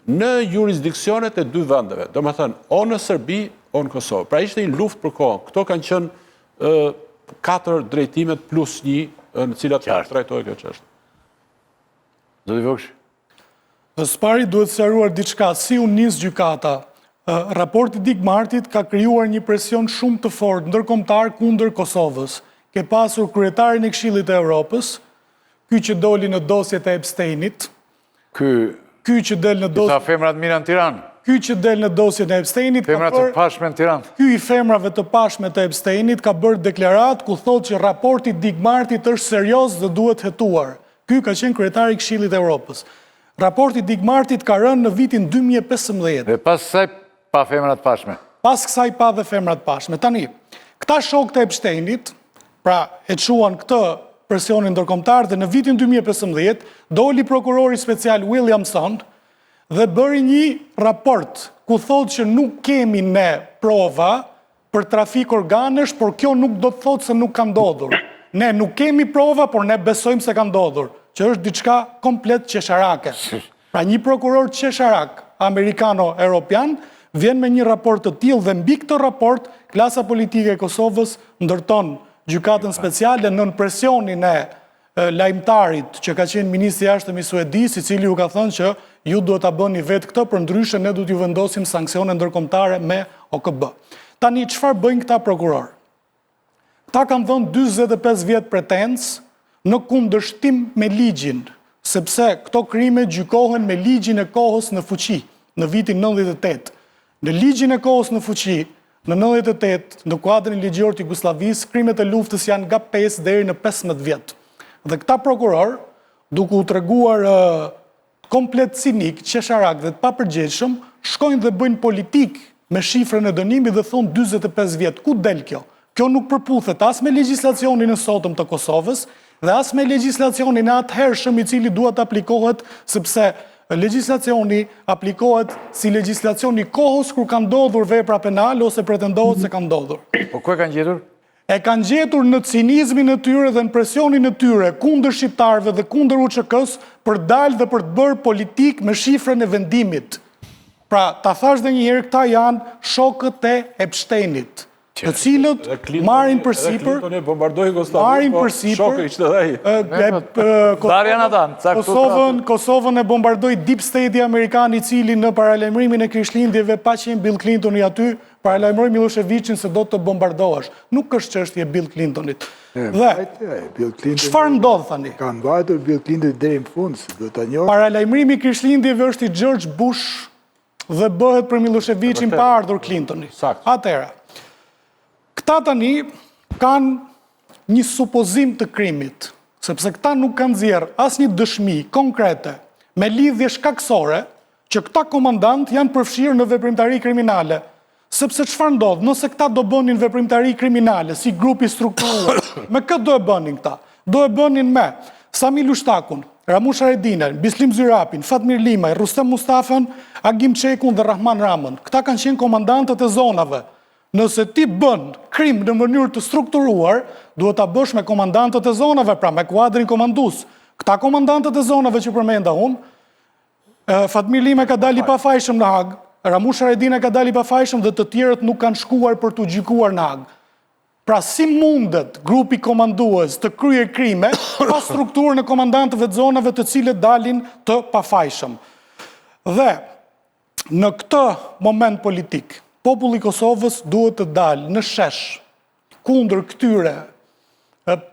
në jurisdiksionet e 2 vendeve. Do më thënë, o në Serbi, o në Kosovë. Pra ishte një luftë për kohën. Këto kanë qenë 4 drejtimet plus 1 në cilat trajtohej kjo çështje. Zoti Vogsh? Së pari duhet sqaruar diçka, si u nis gjykata. Raporti Dick Martit ka krijuar një presion shumë të fortë ndërkombëtar kundër Kosovës. Ke pasur kryetarin e Këshillit të Evropës, ky që doli në dosjet e Epsteinit, ky që del në dosjet... Sa femrat mira në Tiranë. Ky që del në dosjet e Epsteinit... Femrat të pashme në Tiranë. Ky i femrave të pashme të Epsteinit ka bërë deklarat ku thotë që raporti Dick Martit është serioz dhe duhet hetuar. Ky ka qenë kryetari i Këshillit të Evropës. Raporti Dick Martit ka rënë në vitin 2015. Dhe pas kësaj pa femrat pashme. Pas kësaj pa dhe femrat pashme. Tani, këta shokët e Epsteinit, pra e quan këtë presionin ndërkombëtar dhe në vitin 2015 doli prokurori special Williamson dhe bëri një raport ku thotë që nuk kemi ne prova për trafik organesh, por kjo nuk do të thotë se nuk ka ndodhur. Ne nuk kemi prova, por ne besojmë se ka ndodhur, që është diçka komplet qesharake. Pra një prokuror qesharak amerikano-europian vjen me një raport të tillë dhe mbi këtë raport klasa politike e Kosovës ndërton gjykatën speciale nën presionin e lajmtarit që ka qenë ministri i jashtëm i Suedisë, i cili ju ka thënë që ju duhet ta bëni vetë këtë, për ndryshe ne do t'ju vendosim sanksione ndërkombëtare me OKB. Tani çfarë bëjnë këta prokuror? Këta kanë dhënë 45 vjet pretencë në kundërshtim me ligjin, sepse këto krime gjykohen me ligjin e kohës në fuqi, në vitin 98. Në ligjin e kohës në fuqi, Në 98, në kuadrin ligjor të Jugosllavisë, krimet e luftës janë nga 5 deri në 15 vjet. Dhe këta prokuror, duke u treguar komplet cinik, qesharak dhe të papërgjegjshëm, shkojnë dhe bëjnë politik me shifrën e dënimit dhe thonë 45 vjet. Ku del kjo? Kjo nuk përputhet as me legjislacionin e sotëm të Kosovës dhe as me legjislacionin e atëhershëm i cili duhet aplikohet, sepse legjislacioni aplikohet si legjislacioni kohës kur ka ndodhur vepra penale ose pretendohet se ka ndodhur. Po ku e kanë gjetur? E kanë gjetur në cinizmin e tyre dhe në presionin e tyre kundër shqiptarëve dhe kundër UÇK-s për dalë dhe për të bërë politik me shifrën e vendimit. Pra, ta thash dhe një herë, këta janë shokët e Epsteinit, të cilët marrin përsipër, Kosovën e bombardoi Deep State Amerikan, i cili në paralajmërimin e Krishtlindjeve pa qenë Bill Clintoni aty, paralajmëroi Miloševićin se do të bombardohesh. Nuk është çështje Bill Clintonit. Dhe çfarë ndodh tani? Ka mbajtur Bill Clinton deri në fund, do ta njohë. Paralajmërimi i Krishtlindjeve është i George Bush dhe bëhet për Miloševićin pa ardhur Clintoni. Atëherë, këta tani kanë një supozim të krimit, sepse këta nuk kanë nxjerrë asnjë dëshmi konkrete me lidhje shkaksore që këta komandant janë përfshirë në veprimtari kriminale. Sepse çfarë ndodh? Nëse këta do bënin veprimtari kriminale si grupi strukturuar, me këtë do e bënin këta? Do e bënin me Sami Lushtakun, Ramush Haradinaj, Bislim Zyrapin, Fatmir Limaj, Rustem Mustafën, Agim Çekun dhe Rahman Ramën. Këta kanë qenë komandantët e zonave. Nëse ti bën krim në mënyrë të strukturuar, duhet ta bësh me komandantët e zonave, pra me kuadrin komandues. Këta komandantët e zonave që përmenda unë, Fatmir Limaj ka dalë i pafajshëm në Hag, Ramush Haradinaj ka dalë i pafajshëm dhe të tjerët nuk kanë shkuar për të gjykuar në Hag. Pra si mundet grupi komandues të kryer krime pa strukturën e komandantëve të zonave të cilët dalin të pafajshëm. Dhe në këtë moment politik, populli i Kosovës duhet të dalë në shesh kundër këtyre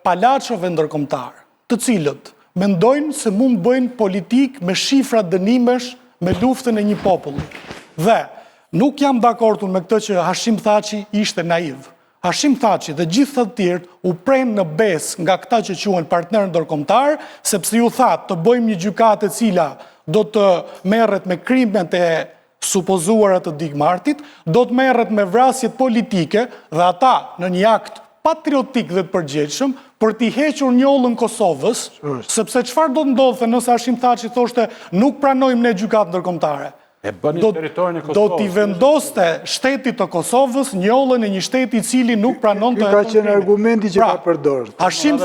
palaçove ndërkombëtar, të cilët mendojnë se mund bëjnë politik me shifra dënimesh me luftën e një populli. Dhe nuk jam dakord me këtë që Hashim Thaçi ishte naiv. Hashim Thaçi dhe gjithë të tjerë u prenë në besë nga këta që quhen partner ndërkombëtar, sepse ju thatë të bëjmë një gjykatë e cila do të merret me krimet e supozuara të Digmartit, do të merret me vrasjet politike dhe ata në një akt patriotik dhe të përgjegjshëm për t'i hequr njollën Kosovës, sepse çfarë do të ndodhte nëse Hashim Thaçi thoshte nuk pranojmë ne gjykatë ndërkombëtare. Do t'i vendoste shtetit të Kosovës njollën e një shteti i cili nuk pranon të Ka qenë argumenti që ka përdorur. Hashim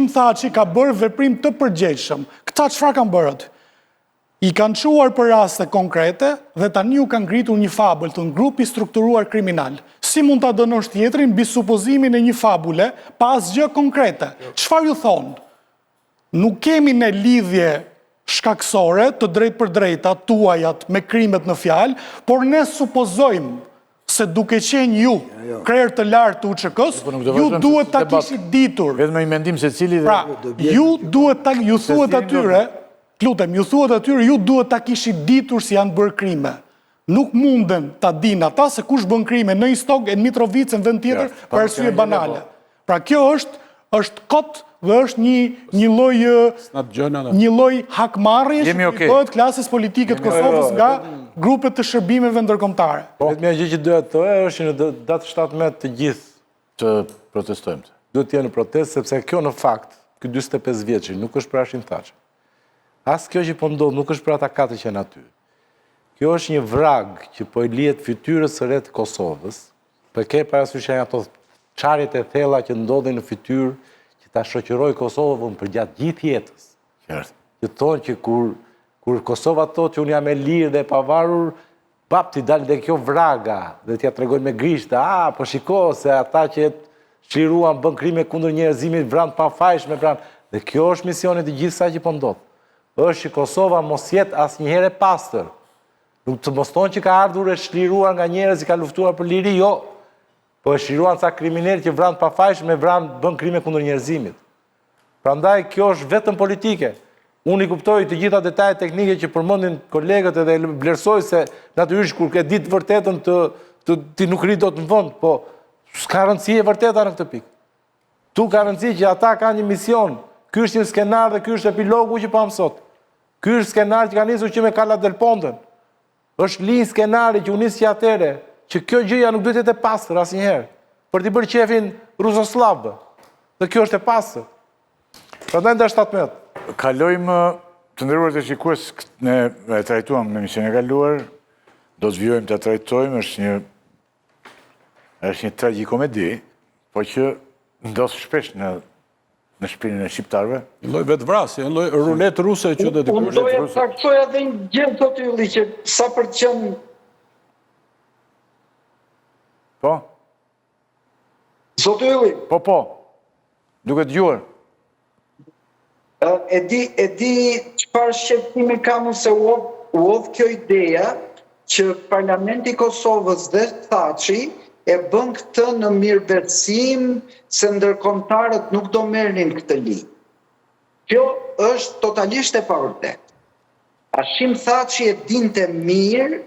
Thaçi ka bërë veprim të përgjegjshëm. Këta çfarë kanë bërë aty? I kanë quar për raste konkrete dhe tani u kanë ngritur një fabul të një grupi strukturuar kriminal. Si mund ta dënosh tjetrin mbi supozimin e një fabule pa asgjë konkrete? Çfarë ju thonë? Nuk kemi ne lidhje shkaksore të drejt për drejta tuajat me krimet në fjalë, por ne supozojmë se duke qenë ju krerë të lartë të UÇK-s, ju duhet ta kishit ditur. Vetëm një mendim se cili dhe... Pra, ju thuhet atyre, ju duhet ta kishit ditur si janë bërë krime. Nuk munden ta dinë ata se kush bën krime në Istog, në Mitrovicë, në vend tjetër, për arsye banale. Pra kjo është kot dhe është një lloj hakmarrje që bëhet klasës politike të Kosovës nga grupet të shërbimeve ndërkombëtare. Vetëm gjë që doja të thoja është që në datë 17 të gjithë të protestojmë. Duhet të jenë në protestë sepse kjo në fakt, ky 45 vjeçi nuk është për Hashim Thaçi. As kjo që po ndodh nuk është për ata katër që janë aty. Kjo është një vrag që po i lihet fytyrës së re të Kosovës. Po ke parasysh janë ato çarjet e thella që ndodhin në fytyrë që ta shoqëroj Kosovën për gjatë gjithë jetës. Që thonë që kur Kosova thotë që unë jam e lirë dhe e pavarur, pap t'i dalë dhe kjo vraga dhe t'ja tregojnë me grishtë, po shiko se ata që çliruan bën krime kundër njerëzimit, vranë pafajshme, dhe kjo është misioni i gjithë sa që po ndodh. Është që Kosova mos jetë asnjëherë e pastër. Nuk të mos thonë që ka ardhur e çliruar nga njerëz që ka luftuar për liri, jo. Po e çliruan ca kriminalë që vranë pafajshme, bën krime kundër njerëzimit. Prandaj kjo është vetëm politike. Unë i kuptoj të gjitha detajet teknike që përmendin kolegët edhe vlerësoj se natyrisht kur ke ditë vërtetën ti nuk rrit dot në vend, po s'ka rëndësi e vërteta në këtë pikë. Tu ka rëndësi që ata kanë një mision. Ky është një skenar dhe ky është epilogu që pam sot. Ky është skenar që ka nisur që me Kala del Pontën. Është linjë skenari që u nis që atëre, që kjo gjëja nuk duhet të jetë e pastër asnjëherë, për t'i bërë qefin Rusoslavë. Dhe kjo është e pastër. Prandaj nda 17. Kalojmë të nderuar të shikues, ne e trajtuam në emisionin e kaluar, do të vjojmë të trajtojmë, është një tragikomedi, po që ndodh shpesh në shpinën e shqiptarëve. Një lloj vetvrasje, një lloj rulet ruse që do të Unë doja të saktoj edhe një gjë thotë Ylli që sa për të qenë Po? Zotë Ylli, Po. Duke dëgjuar. e di çfarë shqetësimi kam unë se u kjo ideja që Parlamenti i Kosovës dhe Thaçi e bën këtë në mirëbesim se ndërkombëtarët nuk do merrnin këtë ligj. Kjo është totalisht e pavërtetë. Hashim Thaçi e dinte mirë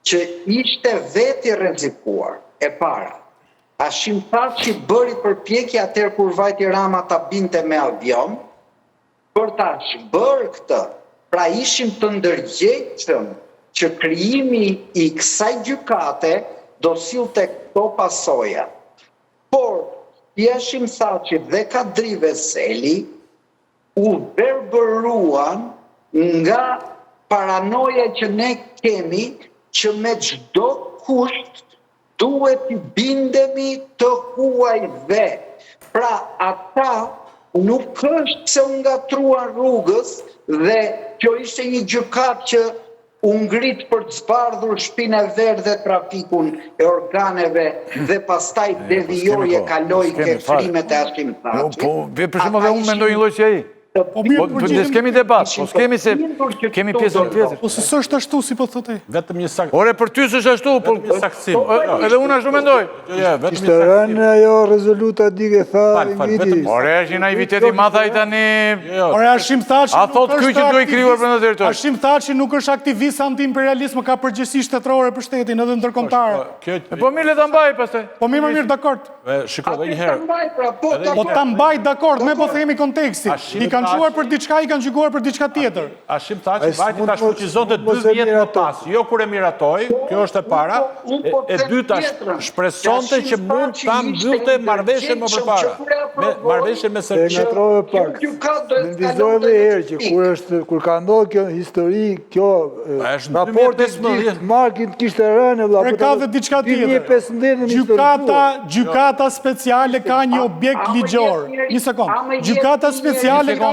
që ishte vetë i rrezikuar e para. Hashim Thaçi bëri përpjekje atëherë kur vajti Rama ta binte me avion, për ta bërë këtë, pra ishim të ndërgjegjshëm që krijimi i kësaj gjykate do sillte këto pasoja. Por, Hashim Thaçi dhe Kadri Veseli u verbëruan nga paranoja që ne kemi që me çdo kusht duhet të bindemi të huajve. Pra ata nuk është se u ngatruan rrugës dhe kjo ishte një gjykat që u ngrit për të zbardhur shpinën e verdhë dhe trafikun e organeve dhe pastaj devijoi e kaloi ke frimet e Hashim Thaçit. Po, për shembull dhe unë mendoj një lloj si ai. Po ne s'kemi debat, po s'kemi se kemi pjesën tjetër. Po se s'është ashtu si po thotë ai. Vetëm një sakt. Ore për ty s'është ashtu, po saksim. edhe unë ashtu mendoj. Vetëm Ishte rënë ajo rezoluta dike tha Ingridi. Ore është një naivitet i madh ai tani. Ore Hashim Thaçi. A thot ky që do i krijuar brenda territorit. Hashim Thaçi nuk është aktivist anti-imperialism, ka përgjegjësi shtetërore për shtetin edhe ndërkombëtare. Po mirë le ta mbaj pastaj. Po mirë, dakord. Shikoj edhe një herë. Po ta mbaj dakord, ne po themi kontekstin. I kanë çuar për diçka, i kanë gjykuar për diçka tjetër. Hashim Thaçi vajti ta shfuqizonte 2 vjet më pas. Jo kur e miratoi, kjo është e para. E dyta shpresonte që mund ta mbyllte marrëveshjen më përpara. Me marrëveshjen me Serbinë. Ngatrove pak. Mendizoj edhe herë që kur ka ndodhur kjo histori, kjo raporti i Markit kishte rënë vëlla. Ka dhe diçka tjetër. Gjykata speciale ka një objekt ligjor. Një sekond. Gjykata speciale ka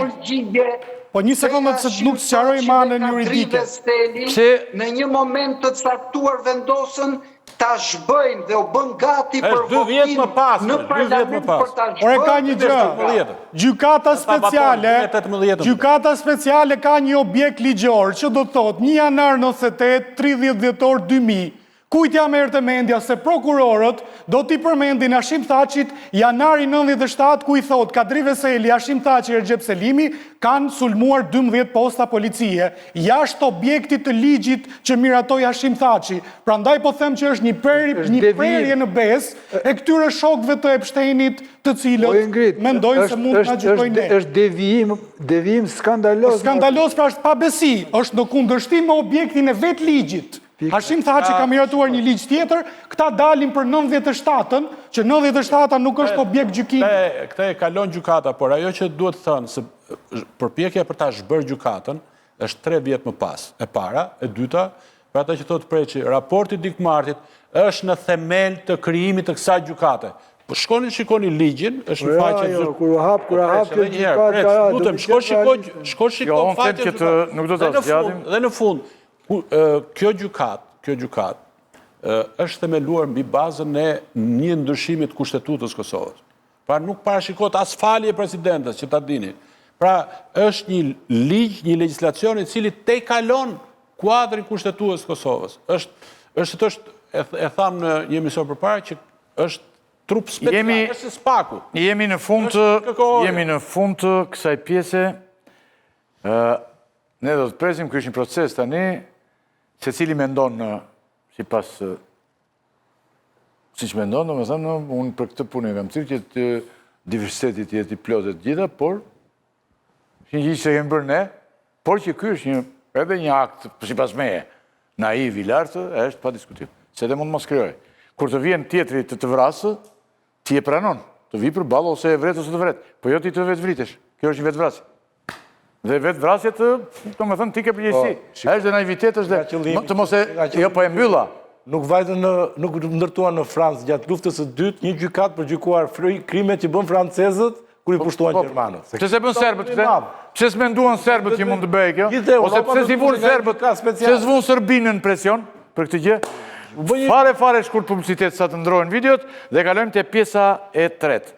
Po një sekundë se nuk sqaroj manën juridike. Në një moment të caktuar vendosën ta zhbëjnë dhe u bën gati për votim në parlament për ta zhbëjnë. Ore ka një gjë. Gjykata speciale ka një objekt ligjor që do të thotë 1 janar 98, 30 dhjetor 2000. Kujtja merrte mendja se prokurorët do t'i përmendin Hashim Thaçit janari 97 ku i thot Kadri Veseli, Hashim Thaçi, Recep Selimi kanë sulmuar 12 posta policie jashtë objektit të ligjit që miratoi Hashim Thaçi. Prandaj po them që është një prerje në besë e këtyre shokëve të Epsteinit, të cilët mendojnë se mund ta gjykojnë ne. Është devijim skandalos. Skandalos pra është pabesi, është në kundërshtim me objektin e vet ligjit. Hashim Thaçi ka miratuar një ligj tjetër, këta dalin për 97-ën, që 97-a nuk është objekt gjykimi. Këta e kalon gjykata, por ajo që duhet thënë se përpjekja për ta zhbërë gjykatën është 3 vjet më pas. E para, e dyta, për ata që thotë Preçi, raporti Dikmartit është në themel të krijimit të kësaj gjykate. Po shikoni ligjin, është në faqe kur hap kjo gjykatë. Lutem, shko shiko faqen gjykatës. Dhe në fund, kjo gjykat është themeluar mbi bazën e një ndryshimit kushtetutës Kosovës. Pra nuk parashikohet as falje presidentës që ta dini. Pra është një ligj, një legjislacion i cili te kalon kuadrin kushtetutës Kosovës. Është e tham në një emision përpara që është trup special, është spaku. Jemi në fund të kësaj pjese. Ne do të presim, kërë është një proces tani, se cili mendon si pas, si që mendon, do me thënë, unë për këtë punë e kam cilë që të diversitetit jetë i plotet gjitha, por, që një gjithë që kemë bërë ne, por që kërë është edhe një akt, si pas meje, naiv i lartë, është pa diskutim, se dhe mund mos kryoj. Kur të vjen tjetri të të vrasë, ti e pranon, të vi për balë ose e vret ose të vret, po jo ti të vetë vritesh, kjo është një vetë vrasë. Dhe vetë vrasje të me thënë, ti ke përgjithësi. është dhe naivitet, është dhe të mos e, jo po e mbylla. Nuk ndërtuan në Francë gjatë luftës së dytë një gjykat për gjykuar krimet që bën francezët kur i pushtuan gjermanët. Pse se bën serbët këtë? Pse s'menduan serbët që mund të bëjë kjo? Ose pse si vunë serbët? Pse s'vunë Serbinën në presion për këtë gjë? Fare shkurt publicitet sa të ndrojnë videot dhe kalojmë te pjesa e tretë.